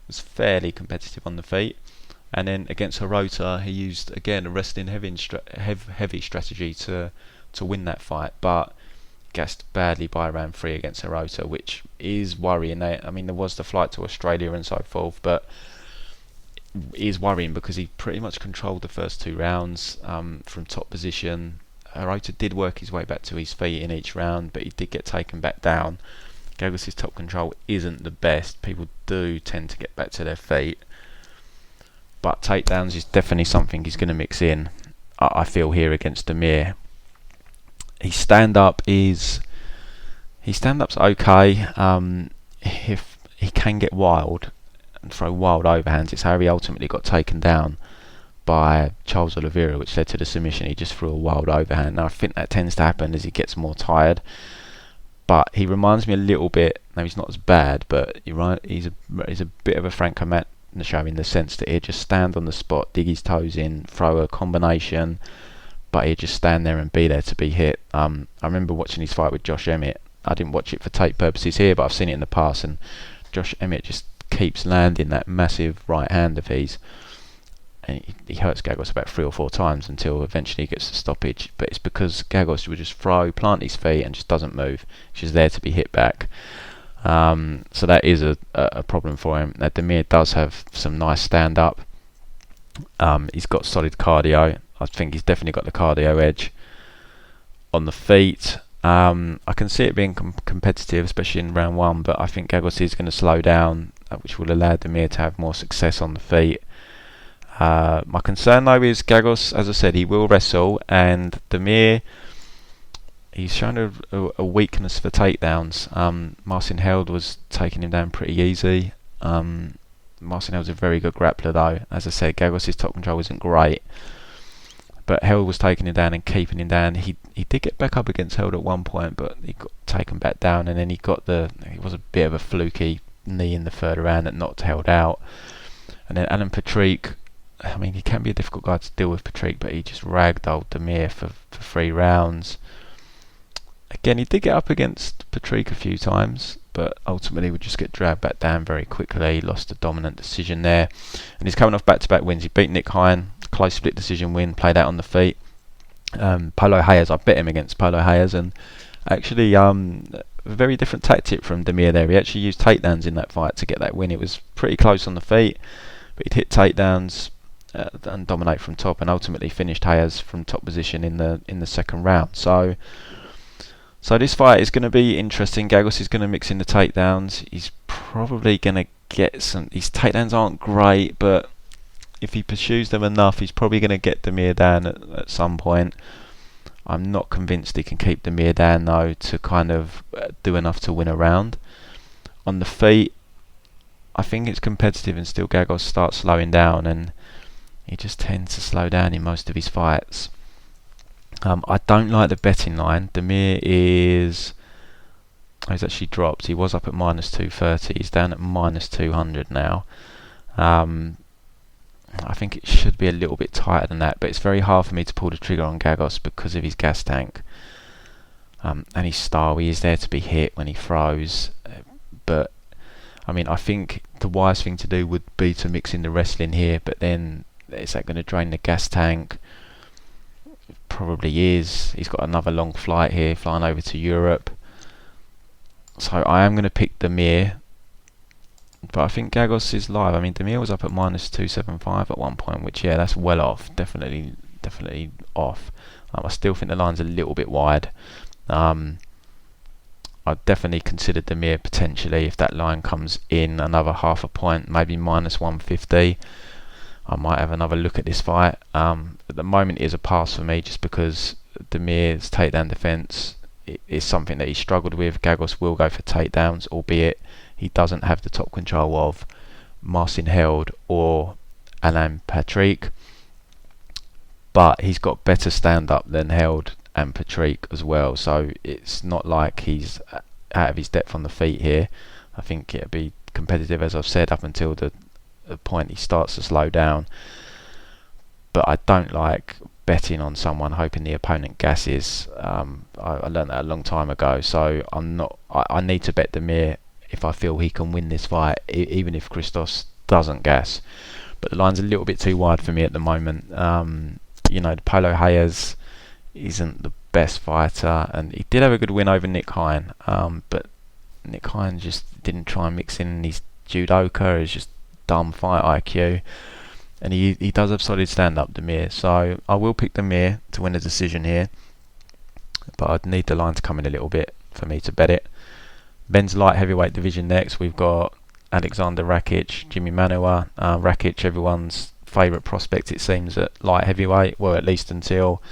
Was fairly competitive on the feet. And then against Hirota, he used again a wrestling heavy strategy to win that fight, but gassed badly by round 3 against Hirota, which is worrying. I mean, there was the flight to Australia and so forth, but it is worrying because he pretty much controlled the first 2 rounds from top position. Hirota did work his way back to his feet in each round, but he did get taken back down. Giagos' top control isn't the best. People do tend to get back to their feet. But takedowns is definitely something he's going to mix in, I feel, here against Damir. His stand-up's okay. If he can get wild and throw wild overhands, it's how he ultimately got taken down by Charles Oliveira, which led to the submission. He just threw a wild overhand. Now I think that tends to happen as he gets more tired. But he reminds me a little bit. Now he's not as bad, but you're right. He's a bit of a Frank Camacho in the sense that he'd just stand on the spot, dig his toes in, throw a combination, but he'd just stand there and be there to be hit. I remember watching his fight with Josh Emmett. I didn't watch it for tape purposes here, but I've seen it in the past, and Josh Emmett just keeps landing that massive right hand of his, and he hurts Giagos about 3 or 4 times until eventually he gets the stoppage. But it's because Giagos would just plant his feet and just doesn't move. He's just there to be hit back. So that is a problem for him. Now Damir does have some nice stand up. He's got solid cardio. I think he's definitely got the cardio edge. On the feet, I can see it being competitive, especially in round 1, but I think Giagos is going to slow down, which will allow Damir to have more success on the feet. My concern though is Giagos, as I said, he will wrestle, and Damir, he's shown a weakness for takedowns. Marcin Held was taking him down pretty easy. Marcin Held's a very good grappler though. As I said, Giagos' top control isn't great, but Held was taking him down and keeping him down. He did get back up against Held at one point, but he got taken back down, and then it was a bit of a fluky knee in the 3rd round that knocked Held out. And then Alan Patrick, I mean, he can be a difficult guy to deal with, Patrick, but he just ragdolled Damir for 3 rounds. Again, he did get up against Patrick a few times, but ultimately would just get dragged back down very quickly. He lost a dominant decision there, and he's coming off back-to-back wins. He beat Nick Hein, close split decision win, played out on the feet. Paulo Hayes, I bet him against Paulo Hayes, and actually a very different tactic from Damir there. He actually used takedowns in that fight to get that win. It was pretty close on the feet, but he'd hit takedowns and dominate from top, and ultimately finished Hayes from top position in the 2nd round. So this fight is going to be interesting. Giagos is going to mix in the takedowns. He's probably going to get some. His takedowns aren't great, but if he pursues them enough, he's probably going to get Damir down at some point. I'm not convinced he can keep Damir down though to kind of do enough to win a round. On the feet, I think it's competitive, and still Giagos starts slowing down, and he just tends to slow down in most of his fights. I don't like the betting line. Damir he's actually dropped. He was up at -230. He's down at -200 now. I think it should be a little bit tighter than that, but it's very hard for me to pull the trigger on Giagos because of his gas tank and his style. He is there to be hit when he throws, but I mean, I think the wise thing to do would be to mix in the wrestling here, but then is that going to drain the gas tank? Probably is. He's got another long flight here, flying over to Europe. So I am going to pick Damir, but I think Giagos is live. I mean, Damir was up at -275 at one point, which, yeah, that's well off. Definitely off. I still think the line's a little bit wide. I'd definitely consider Damir potentially if that line comes in another half a point, maybe -150. I might have another look at this fight. At the moment, it is a pass for me just because Damir's takedown defence is something that he struggled with. Giagos will go for takedowns, albeit he doesn't have the top control of Marcin Held or Alan Patrick, but he's got better stand-up than Held and Patrick as well, so it's not like he's out of his depth on the feet here. I think it'll be competitive, as I've said, up until the point he starts to slow down, but I don't like betting on someone hoping the opponent gasses. I learned that a long time ago, so I need to bet Damir if I feel he can win this fight, even if Christos doesn't gas. But the line's a little bit too wide for me at the moment. The Polo Hayes isn't the best fighter, and he did have a good win over Nick Hein, but Nick Hein just didn't try and mix in his judoka. It's just dumb fight IQ, and he does have solid stand-up, Damir, so I will pick Damir to win the decision here, but I'd need the line to come in a little bit for me to bet it. Men's light heavyweight division next, we've got Aleksandar, Rakic, Jimi, Manuwa. Rakic, everyone's favourite prospect, it seems, at light heavyweight, well, at least until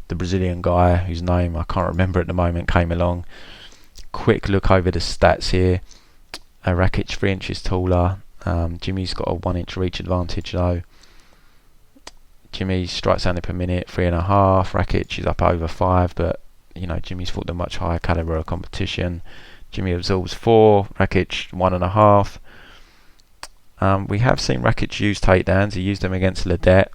the Brazilian guy, whose name I can't remember at the moment, came along. Quick look over the stats here. Rakic 3 inches taller. Jimi's got a 1 inch reach advantage though. Jimi strikes down per minute 3.5. Rakic is up over 5, but Jimi's fought a much higher calibre of competition. Jimi absorbs 4, Rakic 1.5. We have seen Rakic use takedowns. He used them against Ledet.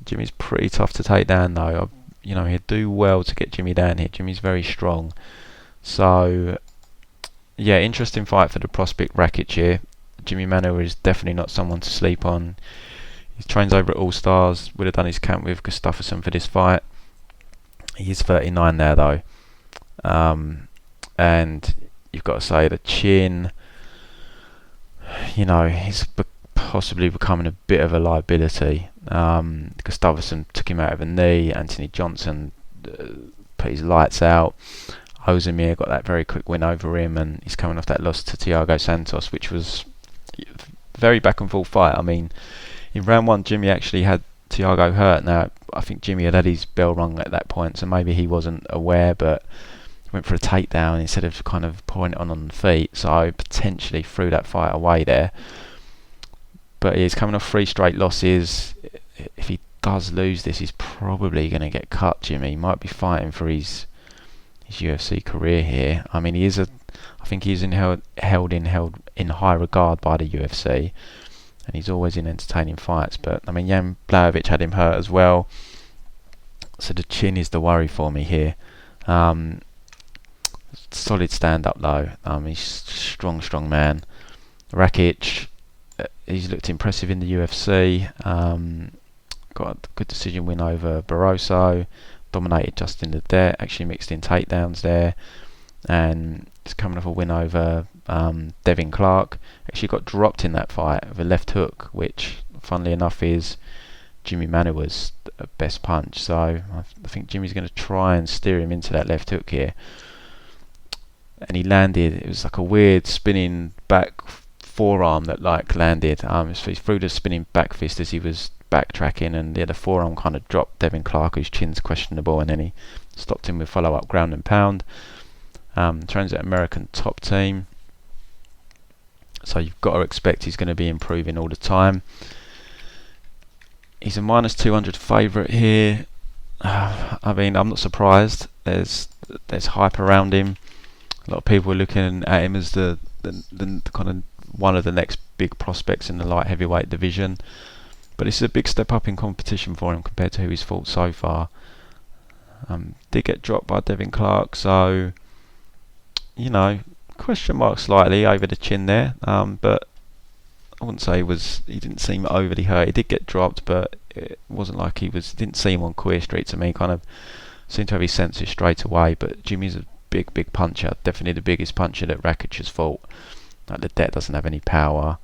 Jimi's pretty tough to take down though. He'd do well to get Jimi down here. Jimi's very strong. So, yeah, interesting fight for the prospect Rakic here. Jimi Manuwa is definitely not someone to sleep on. He trains over at All Stars. Would have done his camp with Gustafsson for this fight. He is 39 now though. And you've got to say the chin, he's possibly becoming a bit of a liability. Gustafsson took him out of a knee. Anthony Johnson put his lights out. Oezdemir got that very quick win over him, and he's coming off that loss to Thiago Santos, which was a very back and forth fight. I mean, in round 1, Jimi actually had Thiago hurt. Now, I think Jimi had his bell rung at that point, so maybe he wasn't aware, but went for a takedown instead of kind of pouring it on the feet, so potentially threw that fight away there. But he's coming off 3 straight losses. If he does lose this, he's probably going to get cut, Jimi. He might be fighting for his UFC career here. I mean, I think he's held in high regard by the UFC, and he's always in entertaining fights. But I mean, Jan Blachowicz had him hurt as well, so the chin is the worry for me here. Solid stand-up though. He's strong man. Rakic, he's looked impressive in the UFC. Got a good decision win over Barroso. Dominated Justin Ledet. Actually mixed in takedowns there, and he's coming off a win over Devin Clark. Actually got dropped in that fight with a left hook, which, funnily enough, is Jimi Manuwa's best punch. So I think Jimmy's going to try and steer him into that left hook here. And he landed. It was like a weird spinning back forearm that landed. So he threw the spinning back fist as he was backtracking, and the forearm kind of dropped Devin Clark, whose chin's questionable, and then he stopped him with follow-up ground and pound. Trains at American Top Team, so you've got to expect he's going to be improving all the time. He's a -200 favourite here. I mean, I'm not surprised. There's hype around him. A lot of people are looking at him as the kind of one of the next big prospects in the light heavyweight division. But this is a big step up in competition for him compared to who he's fought so far. Did get dropped by Devin Clark, so question mark slightly over the chin there. But I wouldn't say he didn't seem overly hurt. He did get dropped, but it wasn't like didn't seem on Queer Street to me. Kind of seemed to have his senses straight away. But Jimmy's a big puncher. Definitely the biggest puncher that Rakic has fought. Like, the debt doesn't have any power.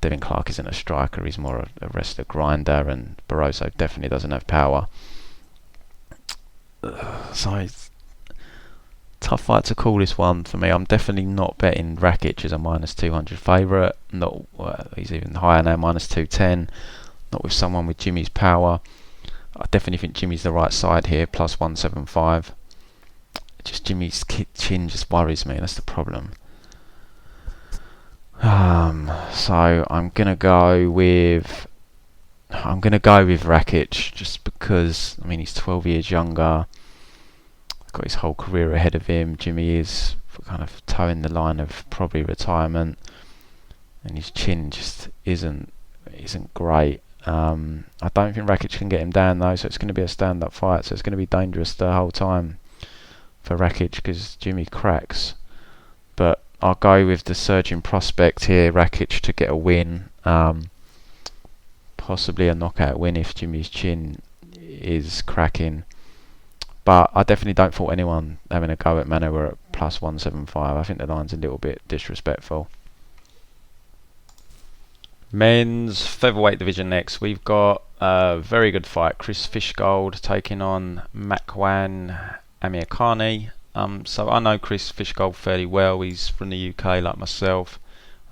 Devin Clark isn't a striker, he's more a wrestler grinder, and Barroso definitely doesn't have power. So it's tough fight to call this one for me. I'm definitely not betting Rakic as a -200 favourite. Not he's even higher now, -210. Not with someone with Jimi's power. I definitely think Jimi's the right side here, +175. Just Jimi's chin just worries me. That's the problem. So I'm gonna go with Rakic, just because he's 12 years younger, got his whole career ahead of him. Jimi is kind of toeing the line of probably retirement, and his chin just isn't great. I don't think Rakic can get him down though, so it's going to be a stand-up fight. So it's going to be dangerous the whole time for Rakic because Jimi cracks. But I'll go with the surging prospect here, Rakic to get a win, possibly a knockout win if Jimi's chin is cracking. But I definitely don't fault anyone having a go at Manuwa at +175. I think the line's a little bit disrespectful. Men's featherweight division next. We've got a very good fight. Fishgold taking on Makwan Amirkhani. So I know Fishgold fairly well. He's from the UK like myself.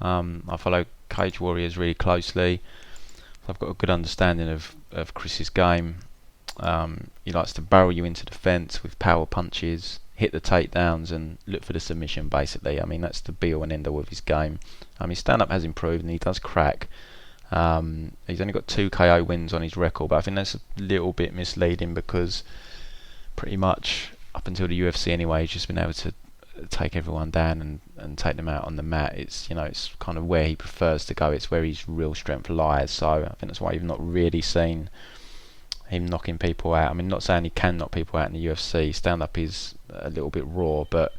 I follow Cage Warriors really closely. I've got a good understanding of Chris's game. He likes to barrel you into the fence with power punches, hit the takedowns and look for the submission basically. That's the be all and end all of his game. His stand-up has improved and he does crack. He's only got 2 KO wins on his record, but I think that's a little bit misleading because pretty much up until the UFC anyway, he's just been able to take everyone down and take them out on the mat. It's kind of where he prefers to go. It's where his real strength lies. So I think that's why you've not really seen him knocking people out. Not saying he can knock people out in the UFC. Stand-up is a little bit raw, but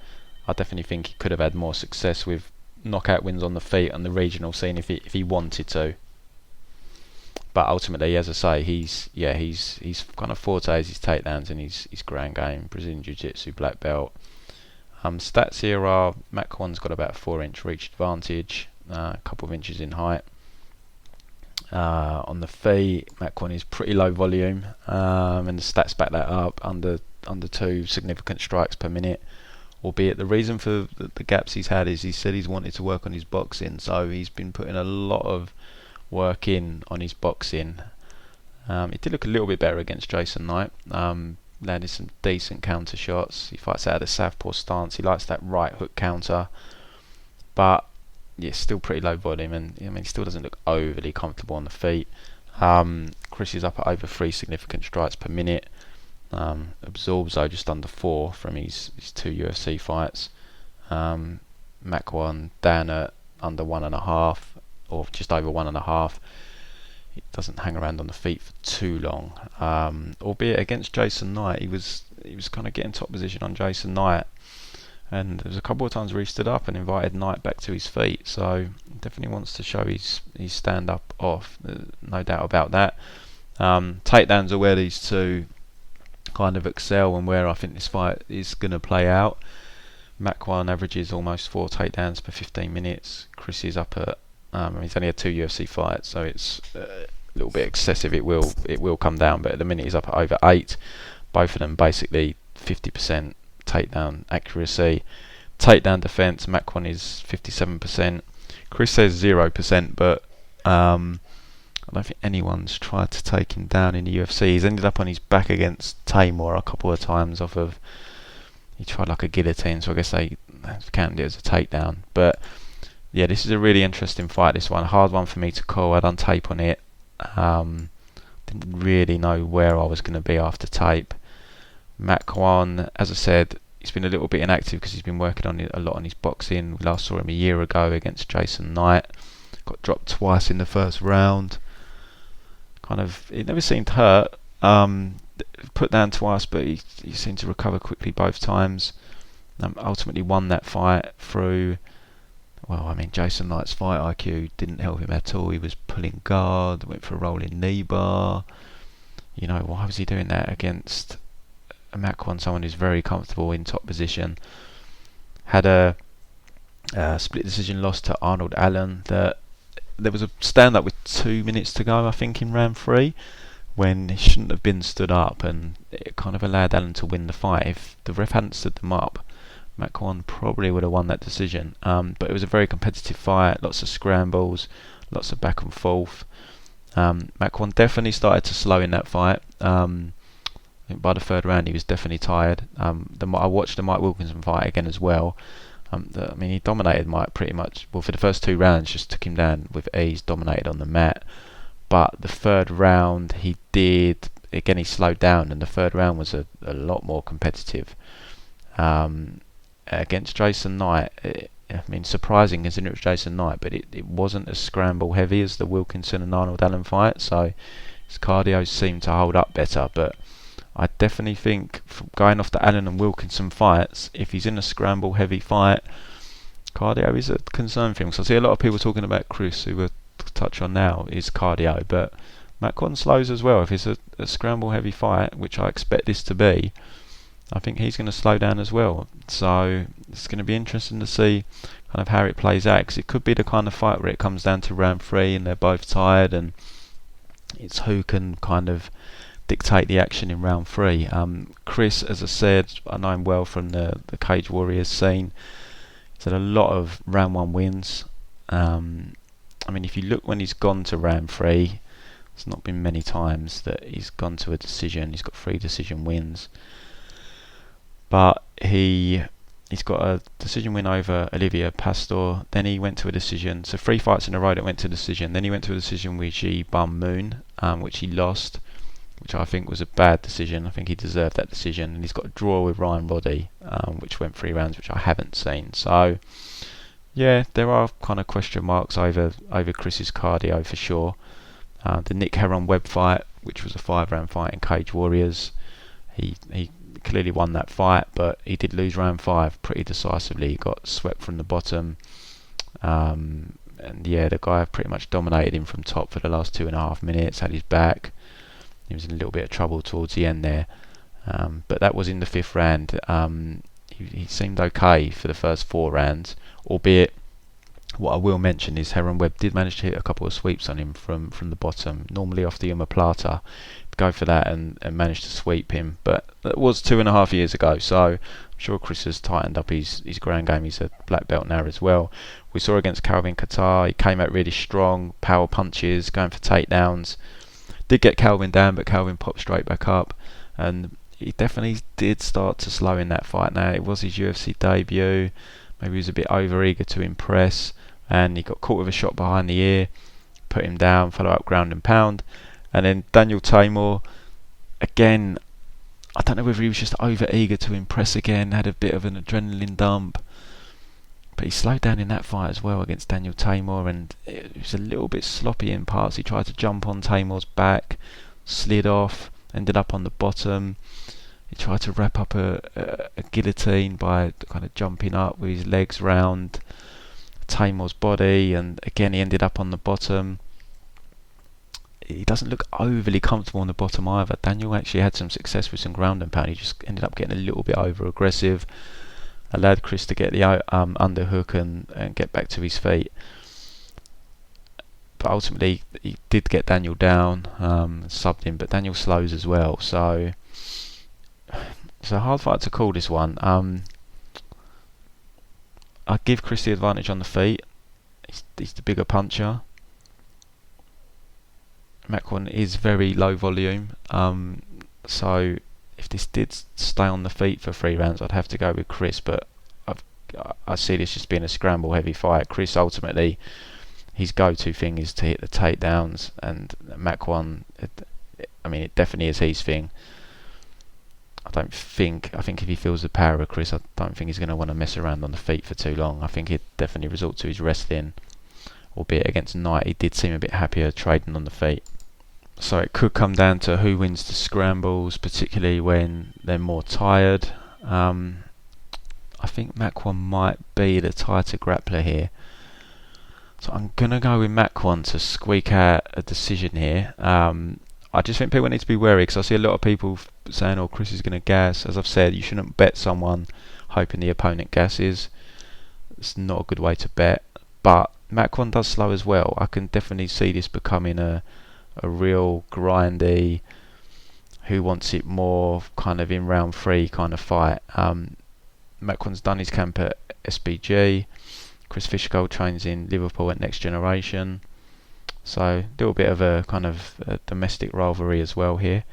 I definitely think he could have had more success with knockout wins on the feet on the regional scene if he wanted to. But ultimately, as I say, he's kind of forte is his takedowns and his ground game, Brazilian Jiu-Jitsu black belt. Stats here are Makwan's got about a 4-inch reach advantage, a couple of inches in height. On the feet, Makwan is pretty low volume, and the stats back that up, under 2 significant strikes per minute. Albeit the reason for the gaps he's had is he said he's wanted to work on his boxing, so he's been putting a lot of work in on his boxing. He did look a little bit better against Jason Knight. Landed some decent counter shots. He fights out of the southpaw stance. He likes that right hook counter, but still pretty low volume, and he still doesn't look overly comfortable on the feet. Chris is up at over 3 significant strikes per minute. Absorbs though just under 4 from his 2 UFC fights. Makwan down at under 1.5 or just over 1.5. He doesn't hang around on the feet for too long. Albeit against Jason Knight, he was kind of getting top position on Jason Knight, and there was a couple of times where he stood up and invited Knight back to his feet. So definitely wants to show his stand up off. No doubt about that. Takedowns are where these two kind of excel and where I think this fight is going to play out. Makwan averages almost 4 takedowns per 15 minutes. Chris is up at he's only had 2 UFC fights, so it's a little bit excessive. It will come down, but at the minute he's up at over 8. Both of them basically 50% takedown accuracy. Takedown defense, Makwan is 57%. Chris says 0%, but I don't think anyone's tried to take him down in the UFC. He's ended up on his back against Teymur a couple of times he tried like a guillotine, so I guess they counted it as a takedown. But yeah, this is a really interesting fight, this one. A hard one for me to call. I done tape on it. Didn't really know where I was going to be after tape. Makwan, as I said, he's been a little bit inactive because he's been working on it a lot on his boxing. We last saw him a year ago against Jason Knight. Got dropped twice in the first round. It never seemed hurt. Put down twice, but he seemed to recover quickly both times. Ultimately won that fight through, Jason Knight's fight IQ didn't help him at all. He was pulling guard, went for a rolling knee bar. Why was he doing that against Makwan someone who's very comfortable in top position. Had a split decision loss to Arnold Allen. There was a stand up with 2 minutes to go, I think, in round 3, when he shouldn't have been stood up, and it kind of allowed Allen to win the fight. If the ref hadn't stood them up, Makwan probably would have won that decision. But it was a very competitive fight, lots of scrambles, lots of back and forth. Makwan definitely started to slow in that fight. I think by the 3rd round he was definitely tired. I watched the Mike Wilkinson fight again as well. He dominated Mike pretty much. Well, for the first 2 rounds, just took him down with ease, dominated on the mat. But the 3rd round he slowed down, and the 3rd round was a lot more competitive. Against Jason Knight, surprising considering it was Jason Knight, but it wasn't as scramble heavy as the Wilkinson and Arnold Allen fight, so his cardio seemed to hold up better. But I definitely think, going off the Allen and Wilkinson fights, if he's in a scramble heavy fight, cardio is a concern for him. So I see a lot of people talking about Chris, who we'll touch on now, is cardio, but Makwan slows as well. If it's a scramble heavy fight, which I expect this to be, I think he's going to slow down as well. So it's going to be interesting to see kind of how it plays out, because it could be the kind of fight where it comes down to round 3 and they're both tired, and it's who can kind of dictate the action in round 3. Chris, as I said, I know him well from the Cage Warriors scene. He's had a lot of round 1 wins. If you look when he's gone to round 3, it's not been many times that he's gone to a decision. He's got 3 decision wins. But he's got a decision win over Olivier Pastor. Then he went to a decision. So 3 fights in a row that went to a decision. Then he went to a decision with Ji Bum Moon, which he lost, which I think was a bad decision. I think he deserved that decision. And he's got a draw with Ryan Roddy, which went 3 rounds, which I haven't seen. So yeah, there are kind of question marks over Chris's cardio for sure. The Nick Heron-Webb fight, which was a 5-round fight in Cage Warriors, he clearly won that fight, but he did lose round 5 pretty decisively. He got swept from the bottom, and yeah, the guy pretty much dominated him from top for the last 2.5 minutes, had his back. He was in a little bit of trouble towards the end there, but that was in the 5th round. He seemed okay for the first 4 rounds, albeit what I will mention is Heron-Webb did manage to hit a couple of sweeps on him from the bottom, normally off the omoplata. Go for that and managed to sweep him, but that was 2.5 years ago, so I'm sure Chris has tightened up his ground game. He's a black belt now as well. We saw against Calvin Kattar, he came out really strong, power punches, going for takedowns. Did get Calvin down, but Calvin popped straight back up, and he definitely did start to slow in that fight. Now, it was his UFC debut, maybe he was a bit over eager to impress, and he got caught with a shot behind the ear, put him down, follow up ground and pound. And then Daniel Teymur, again, I don't know whether he was just over eager to impress again, had a bit of an adrenaline dump, but he slowed down in that fight as well against Daniel Teymur, and it was a little bit sloppy in parts. He tried to jump on Teymur's back, slid off, ended up on the bottom. He tried to wrap up a guillotine by kind of jumping up with his legs round Teymur's body, and again he ended up on the bottom. He doesn't look overly comfortable on the bottom either. Daniel actually had some success with some ground and pound. He just ended up getting a little bit over aggressive, allowed Chris to get the underhook and get back to his feet. But ultimately he did get Daniel down, subbed him, but Daniel slows as well, so it's a hard fight to call, this one. I'd give Chris the advantage on the feet. He's the bigger puncher. Makwan is very low volume, so if this did stay on the feet for 3 rounds, I'd have to go with Chris, but I see this just being a scramble heavy fight. Chris, ultimately, his go-to thing is to hit the takedowns, and Makwan, it definitely is his thing. I think if he feels the power of Chris, I don't think he's going to want to mess around on the feet for too long. I think he'd definitely resort to his wrestling, albeit against Knight he did seem a bit happier trading on the feet. So it could come down to who wins the scrambles, particularly when they're more tired. I think Makwan might be the tighter grappler here, so I'm going to go with Makwan to squeak out a decision here. I just think people need to be wary, because I see a lot of people saying, "Oh, Chris is going to gas." As I've said, you shouldn't bet someone hoping the opponent gasses. It's not a good way to bet. But Makwan does slow as well. I can definitely see this becoming a real grindy, who wants it more kind of in round 3 kind of fight. Makwan's done his camp at SBG. Chris Fishgold trains in Liverpool at Next Generation. So a little bit of a kind of a domestic rivalry as well here.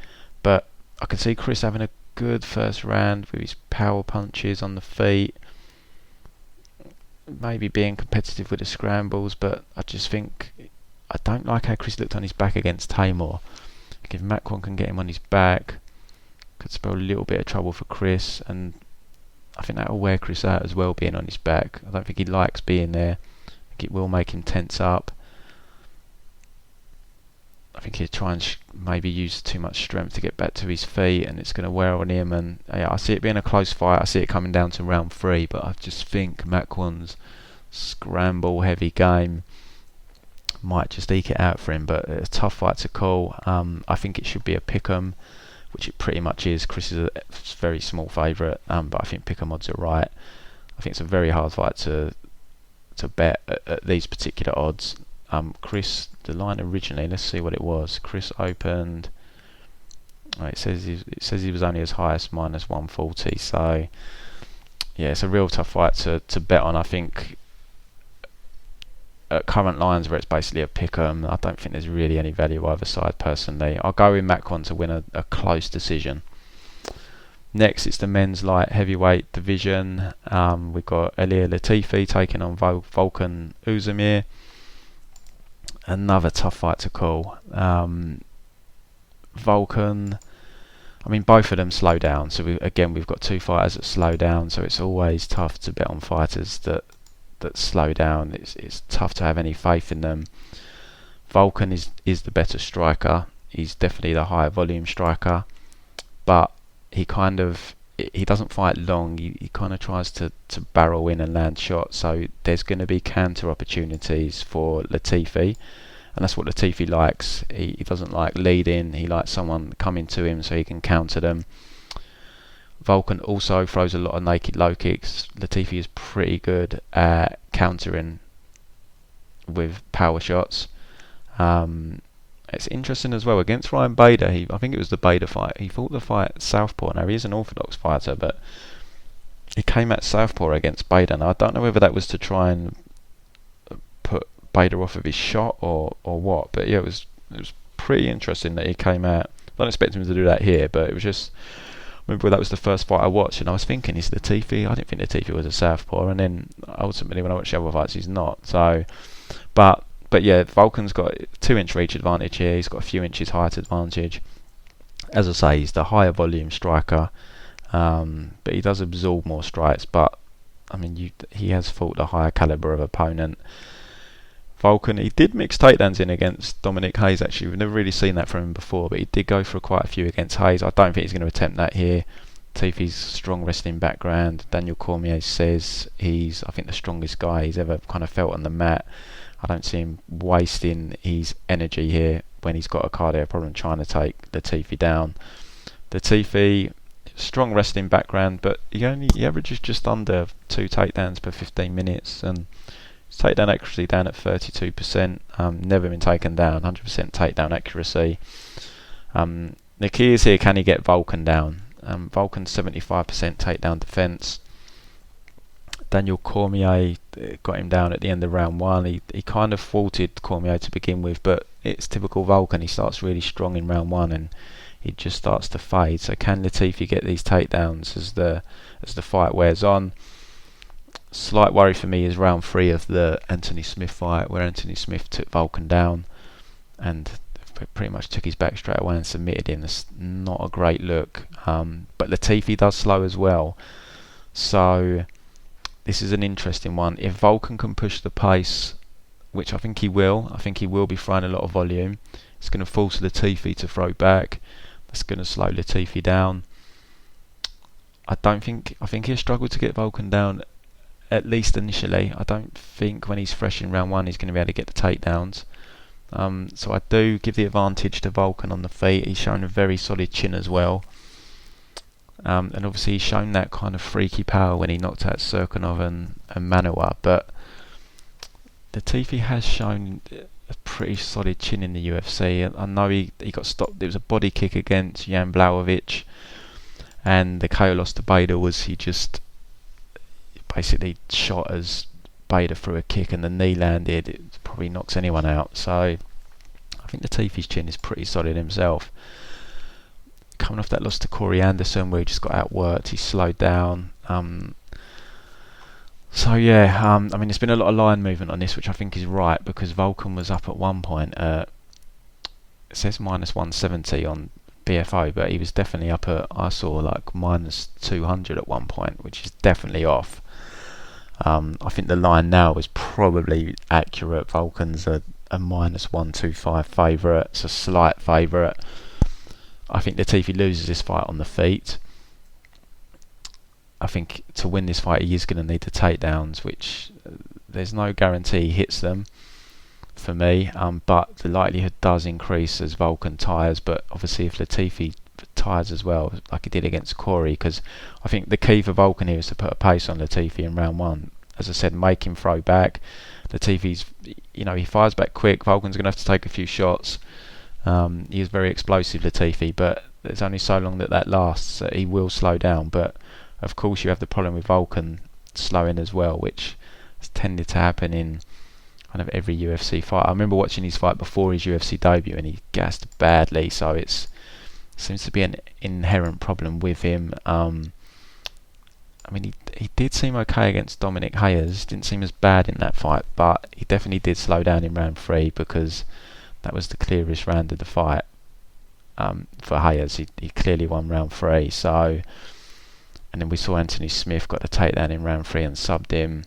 But I can see Chris having a good first round with his power punches on the feet. Maybe being competitive with the scrambles, but I just think I don't like how Chris looked on his back against Teymur. If Makwan can get him on his back, could spell a little bit of trouble for Chris, and I think that will wear Chris out as well, being on his back. I don't think he likes being there. I think it will make him tense up. I think he'll try and maybe use too much strength to get back to his feet, and it's going to wear on him. And yeah, I see it being a close fight. I see it coming down to round 3, but I just think Makwan's scramble heavy game might just eke it out for him. But a tough fight to call. I think it should be a pick'em, which it pretty much is. Chris is a very small favourite, but I think pick'em odds are right. I think it's a very hard fight to bet at these particular odds. Chris, the line originally, let's see what it was. Chris opened. It says he was only as high as minus 140. So yeah, it's a real tough fight to bet on. I think at current lines where it's basically a pick'em, I don't think there's really any value either side personally. I'll go with Makwan to win a close decision. Next, it's the men's light heavyweight division. We've got Ilir Latifi taking on Volkan Oezdemir. Another tough fight to call. Volkan, I mean, both of them slow down. So we've got 2 fighters that slow down. So it's always tough to bet on fighters that slow down. It's tough to have any faith in them. Volkan is the better striker. He's definitely the higher volume striker, but he doesn't fight long. He kind of tries to barrel in and land shots. So there's going to be counter opportunities for Latifi, and that's what Latifi likes. He doesn't like leading. He likes someone coming to him so he can counter them. Volkan also throws a lot of naked low kicks. Latifi is pretty good at countering with power shots. It's interesting as well against Ryan Bader. I think it was the Bader fight. He fought the fight southpaw. Now he is an orthodox fighter, but he came at southpaw against Bader. Now I don't know whether that was to try and put Bader off of his shot or what. But yeah, it was pretty interesting that he came out. I don't expect him to do that here, but it was just. I remember that was the first fight I watched, and I was thinking, is Latifi? I didn't think Latifi was a southpaw, and then ultimately when I watched the other fights, he's not. So, but yeah, Volkan's got 2-inch reach advantage here. He's got a few inches height advantage. As I say, he's the higher volume striker, but he does absorb more strikes. But I mean, he has fought a higher caliber of opponent. Volkan, he did mix takedowns in against Dominic Hayes. Actually, we've never really seen that from him before, but he did go for quite a few against Hayes. I don't think he's going to attempt that here. Latifi's strong wrestling background. Daniel Cormier says he's, I think, the strongest guy he's ever kind of felt on the mat. I don't see him wasting his energy here when he's got a cardio problem trying to take Latifi down. Latifi, strong wrestling background, but he averages just under 2 takedowns per 15 minutes, and his takedown accuracy down at 32%. Never been taken down. 100% takedown accuracy. The key is here: can he get Volkan down? Volkan's 75% takedown defense. Daniel Cormier got him down at the end of round 1. He kind of thwarted Cormier to begin with, but it's typical Volkan. He starts really strong in round 1 and he just starts to fade. So can Latifi get these takedowns as the fight wears on? Slight worry for me is round 3 of the Anthony Smith fight, where Anthony Smith took Volkan down and pretty much took his back straight away and submitted him. That's not a great look. But Latifi does slow as well. So this is an interesting one. If Volkan can push the pace, which I think he will be throwing a lot of volume. It's going to force Latifi to throw back. That's going to slow Latifi down. I think he'll struggle to get Volkan down, at least initially. I don't think when he's fresh in round 1 he's going to be able to get the takedowns. So I do give the advantage to Volkan on the feet. He's shown a very solid chin as well. And obviously he's shown that kind of freaky power when he knocked out Serkinov and Manuwa, but Latifi has shown a pretty solid chin in the UFC. I know he got stopped. There was a body kick against Jan Blachowicz, and the KO loss to Bader was he just basically shot as Bader threw a kick and the knee landed. It probably knocks anyone out. So I think Latifi's chin is pretty solid himself. Coming off that loss to Corey Anderson where he just got outworked, he slowed down. I mean, there's been a lot of line movement on this, which I think is right, because Volkan was up at one point. It says minus 170 on BFO, but he was definitely up at, I saw like minus 200 at one point, which is definitely off. I think the line now is probably accurate. Volkan's a minus 125 favourite. It's a slight favourite. I think Latifi loses this fight on the feet. I think to win this fight he is going to need the takedowns, which there's no guarantee he hits them for me, but the likelihood does increase as Volkan tires. But obviously if Latifi tires as well, like he did against Corey, because I think the key for Volkan here is to put a pace on Latifi in round one. As I said, make him throw back. Latifi's, he fires back quick. Volkan's going to have to take a few shots. He is very explosive, Latifi, but there's only so long that lasts. He will slow down, but of course you have the problem with Volkan slowing as well, which has tended to happen in kind of every UFC fight. I remember watching his fight before his UFC debut and he gassed badly, so it seems to be an inherent problem with him. He did seem okay against Dominic Hayes, didn't seem as bad in that fight, but he definitely did slow down in round 3 because that was the clearest round of the fight for Hayes. He clearly won round 3. So, and then we saw Anthony Smith got the takedown in round 3 and subbed him.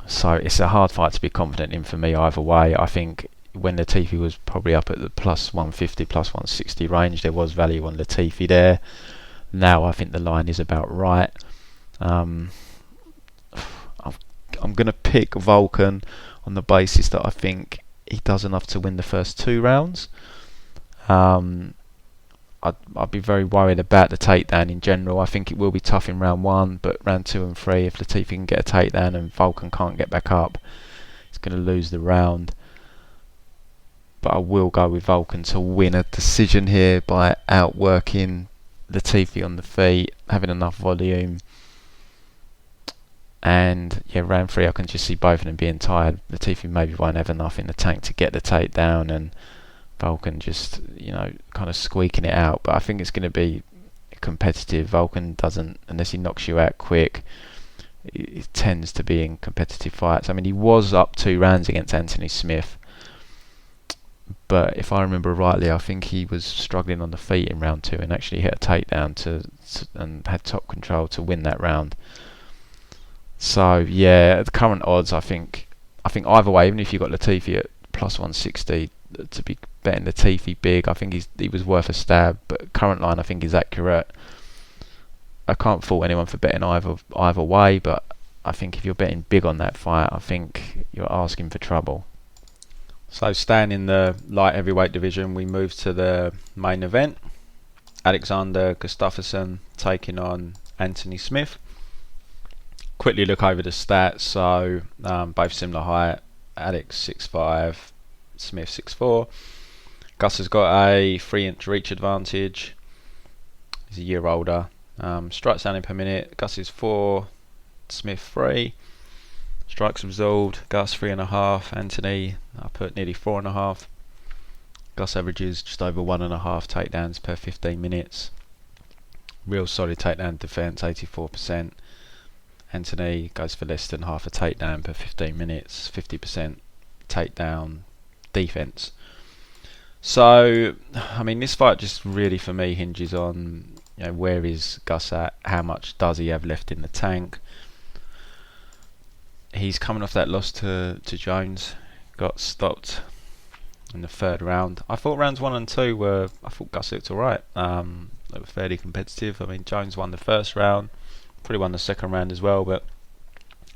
So it's a hard fight to be confident in for me either way. I think when Latifi was probably up at the plus 150, plus 160 range, there was value on Latifi there. Now I think the line is about right. I'm going to pick Volkan on the basis that I think he does enough to win the first 2 rounds. I'd be very worried about the takedown in general. I think it will be tough in round 1, but round 2 and 3, if Latifi can get a takedown and Volkan can't get back up, he's going to lose the round. But I will go with Volkan to win a decision here by outworking Latifi on the feet, having enough volume. And round 3 I can just see both of them being tired. Latifi maybe won't have enough in the tank to get the takedown, and Volkan just kind of squeaking it out. But I think it's going to be competitive. Volkan doesn't, unless he knocks you out quick, it tends to be in competitive fights. I mean, he was up 2 rounds against Anthony Smith, but if I remember rightly, I think he was struggling on the feet in round 2 and actually hit a takedown and had top control to win that round. So at the current odds, I think either way, even if you got Latifi at plus 160, to be betting Latifi big, I think he was worth a stab. But current line, I think, is accurate. I can't fault anyone for betting either way, but I think if you're betting big on that fight, I think you're asking for trouble. So staying in the light heavyweight division, we move to the main event. Aleksandar Gustafsson taking on Anthony Smith. Quickly look over the stats. So both similar height. Alex 6'5", Smith 6'4". Gus has got a 3-inch reach advantage. He's a year older. Strikes down in per minute. Gus is 4, Smith 3. Strikes absorbed. Gus 3.5. Anthony up at nearly 4.5. Gus averages just over 1.5 takedowns per 15 minutes. Real solid takedown defense, 84%. Anthony goes for less than half a takedown per 15 minutes, 50% takedown defense. So, I mean, this fight just really for me hinges on where is Gus at, how much does he have left in the tank. He's coming off that loss to Jones, got stopped in the 3rd round. I thought rounds 1 and 2 I thought Gus looked alright. They were fairly competitive. I mean, Jones won the 1st round, probably won the 2nd round as well, but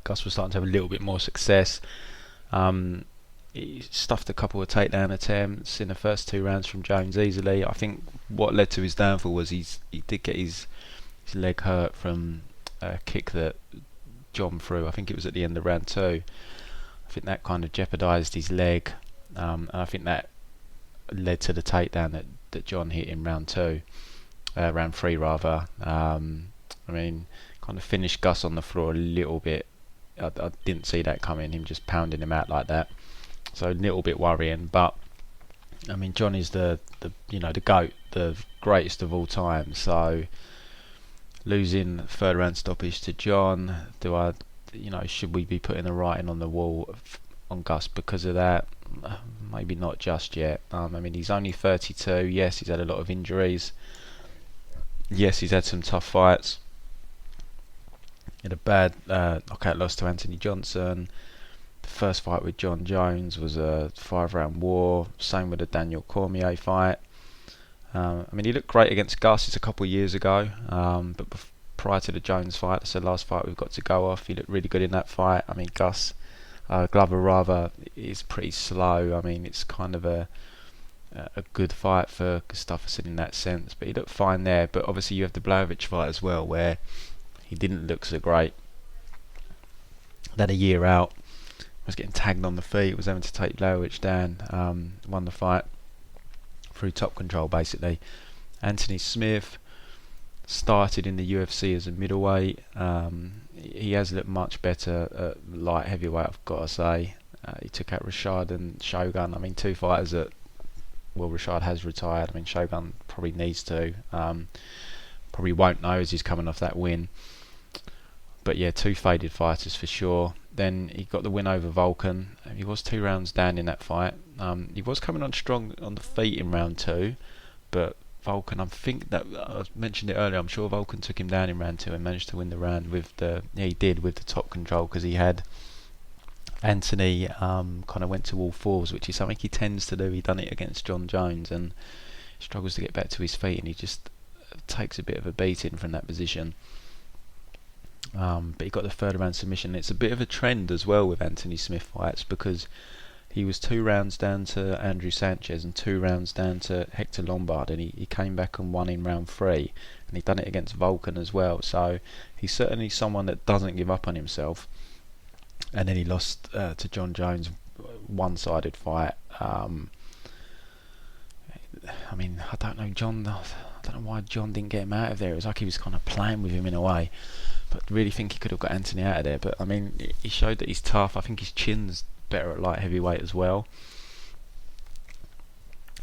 Gus was starting to have a little bit more success. he stuffed a couple of takedown attempts in the first 2 rounds from Jones easily. I think what led to his downfall was he did get his leg hurt from a kick that John threw. I think it was at the end of round 2. I think that kind of jeopardised his leg, and I think that led to the takedown that John hit in round 3 rather. I mean, kind of finished Gus on the floor a little bit. I didn't see that coming, him just pounding him out like that. So a little bit worrying, but I mean, John is the GOAT, the greatest of all time. So losing third round stoppage to John, should we be putting the writing on the wall on Gus because of that? Maybe not just yet. I mean, he's only 32. Yes, he's had a lot of injuries. Yes, he's had some tough fights. He had a bad knockout loss to Anthony Johnson. The first fight with John Jones was a 5-round war. Same with the Daniel Cormier fight. I mean, he looked great against Gus. It's a couple of years ago, but prior to the Jones fight, that's the last fight we've got to go off. He looked really good in that fight. I mean, Glover rather, is pretty slow. I mean, it's kind of a good fight for Gustafsson in that sense, but he looked fine there. But obviously you have the Blachowicz fight as well, where he didn't look so great. Then a year out, was getting tagged on the feet, was having to take Blachowicz down, won the fight through top control basically. Anthony Smith started in the UFC as a middleweight. He has looked much better at light heavyweight, I've got to say. He took out Rashad and Shogun. I mean, 2 fighters that, well, Rashad has retired. I mean, Shogun probably needs to. Probably won't know as he's coming off that win. But yeah, 2 faded fighters for sure. Then he got the win over Volkan. He was 2 rounds down in that fight. He was coming on strong on the feet in round 2, but Volkan, I think that I mentioned it earlier, I'm sure Volkan took him down in round 2 and managed to win the round with the top control, because he had Anthony kind of went to all fours, which is something he tends to do. He done it against John Jones and struggles to get back to his feet, and he just takes a bit of a beating from that position. But he got the third round submission. It's a bit of a trend as well with Anthony Smith fights, because he was 2 rounds down to Andrew Sanchez and 2 rounds down to Hector Lombard, and he came back and won in round 3, and he done it against Volkan as well. So he's certainly someone that doesn't give up on himself. And then he lost to John Jones, one-sided fight. I mean, I don't know why John didn't get him out of there. It was like he was kind of playing with him in a way, but really think he could have got Anthony out of there. But I mean, he showed that he's tough. I think his chin's better at light heavyweight as well.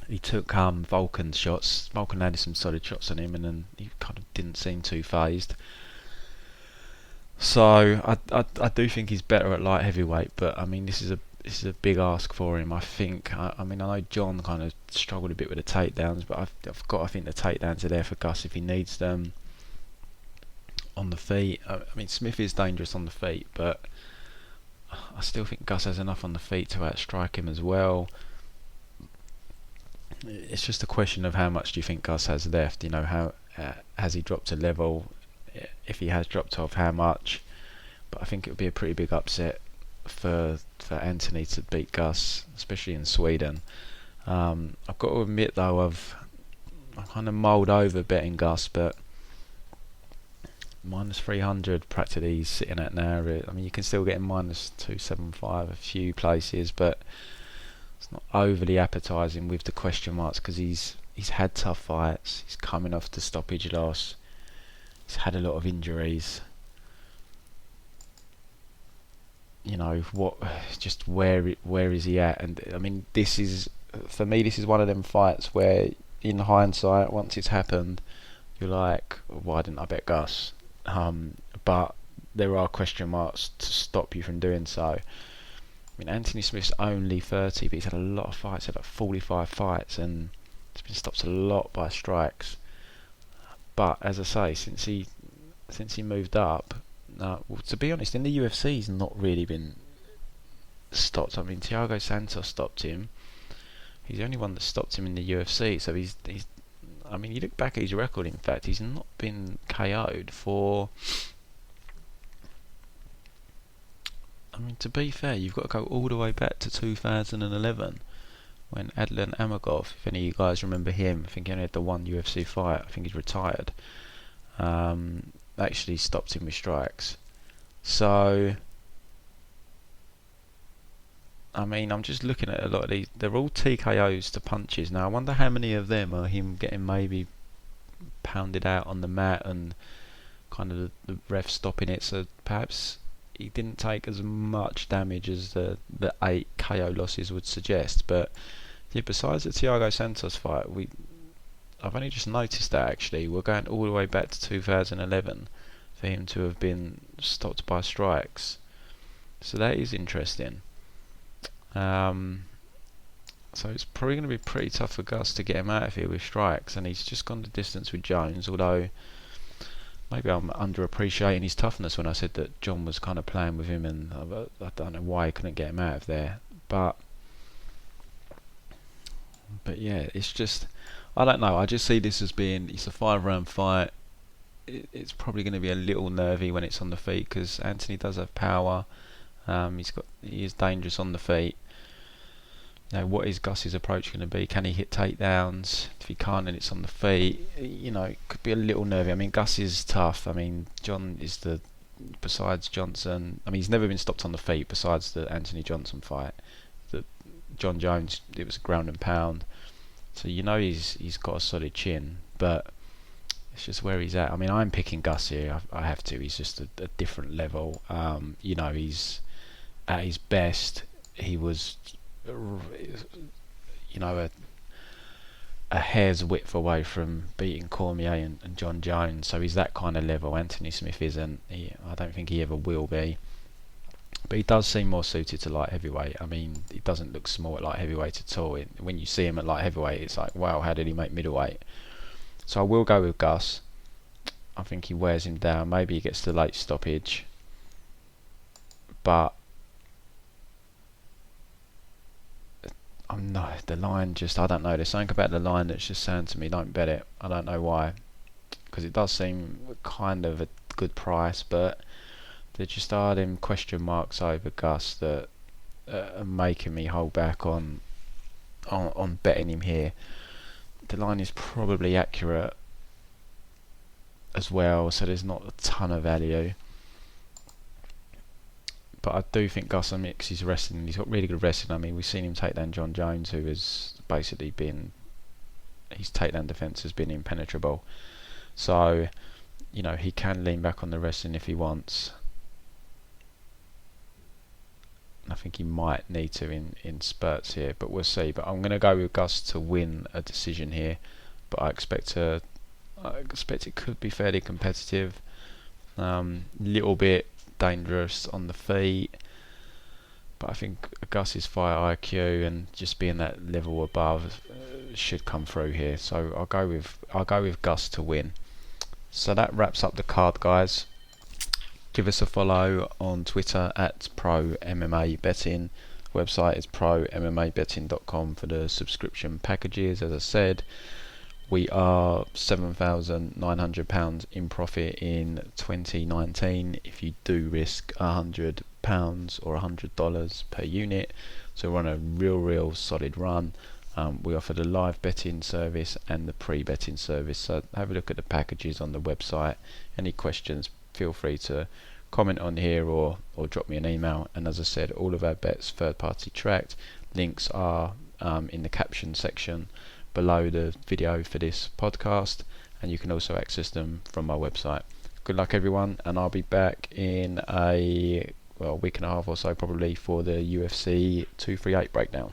He took Volkan's shots. Volkan landed some solid shots on him, and then he kind of didn't seem too phased. So I do think he's better at light heavyweight, but I mean, this is a big ask for him. I think. I mean, I know John kind of struggled a bit with the takedowns, but I think the takedowns are there for Gus if he needs them. On the feet, I mean, Smith is dangerous on the feet, but I still think Gus has enough on the feet to outstrike him as well. It's just a question of how much do you think Gus has left? You know, how has he dropped a level? If he has dropped off, how much? But I think it would be a pretty big upset for Anthony to beat Gus, especially in Sweden. I've got to admit though, I kind of mulled over betting Gus, but minus 300 practically he's sitting at now. I mean, you can still get him minus 275 a few places, but it's not overly appetising with the question marks, because he's had tough fights. He's coming off the stoppage loss. He's had a lot of injuries. You know, where is he at? And I mean, this is one of them fights where, in hindsight, once it's happened, you're like, why didn't I bet Gus? But there are question marks to stop you from doing so. I mean, Anthony Smith's only 30, but he's had a lot of fights, had like 45 fights, and he's been stopped a lot by strikes. But as I say, since he moved up, well, to be honest, in the UFC he's not really been stopped. I mean, Thiago Santos stopped him. He's the only one that stopped him in the UFC. So he's I mean, you look back at his record. In fact, he's not been KO'd for I mean, to be fair, you've got to go all the way back to 2011 when Adlan Amagov, if any of you guys remember him, I think he only had the one UFC fight, I think he's retired, actually stopped him with strikes. So, I mean, I'm just looking at a lot of these, they're all TKOs to punches. Now, I wonder how many of them are him getting maybe pounded out on the mat and kind of the ref stopping it, so perhaps he didn't take as much damage as the 8 KO losses would suggest. But yeah, besides the Thiago Santos fight, I've only just noticed that actually we're going all the way back to 2011 for him to have been stopped by strikes. So that is interesting. So it's probably going to be pretty tough for Gus to get him out of here with strikes, and he's just gone the distance with Jones, although maybe I'm underappreciating his toughness when I said that John was kind of playing with him, and I don't know why he couldn't get him out of there. But yeah, it's just, I don't know, I just see this as being, it's a 5-round fight. It's probably going to be a little nervy when it's on the feet, because Anthony does have power. He is dangerous on the feet. You know, what is Gus's approach going to be? Can he hit takedowns? If he can't and it's on the feet, you know, it could be a little nervy. I mean, Gus is tough. I mean, John is besides Johnson, I mean, he's never been stopped on the feet besides the Anthony Johnson fight. The John Jones, it was a ground and pound. So you know he's got a solid chin, but it's just where he's at. I mean, I'm picking Gus here. I have to. He's just a different level. You know, he's at his best. He was, you know, a hair's width away from beating Cormier and John Jones. So he's that kind of level. Anthony Smith isn't. I don't think he ever will be. But he does seem more suited to light heavyweight. I mean, he doesn't look small at light heavyweight at all. When you see him at light heavyweight, it's like, wow, how did he make middleweight? So I will go with Gus. I think he wears him down. Maybe he gets the late stoppage. But I'm not, the line just, I don't know. There's something about the line that's just saying to me, don't bet it. I don't know why. Because it does seem kind of a good price, but there just are them question marks over Gus that are making me hold back on betting him here. The line is probably accurate as well, so there's not a ton of value. But I do think Gus mixes wrestling. He's got really good wrestling. I mean, we've seen him take down John Jones, who has basically been, his takedown defence has been impenetrable. So, you know, he can lean back on the wrestling if he wants. I think he might need to in spurts here, but we'll see. But I'm going to go with Gus to win a decision here. But I expect it could be fairly competitive. Little bit dangerous on the feet, but I think Gus's fight IQ and just being that level above should come through here. So I'll go with Gus to win. So that wraps up the card, guys. Give us a follow on Twitter at Pro MMA Betting. Website is prommabetting.com for the subscription packages. As I said, we are £7,900 in profit in 2019 if you do risk £100 or $100 per unit. So we're on a real solid run. We offer the live betting service and the pre-betting service. So have a look at the packages on the website. Any questions, feel free to comment on here or drop me an email. And as I said, all of our bets third party tracked. Links are in the caption section below the video for this podcast, and you can also access them from my website. Good luck everyone, and I'll be back in a week and a half or so probably for the UFC 238 breakdown.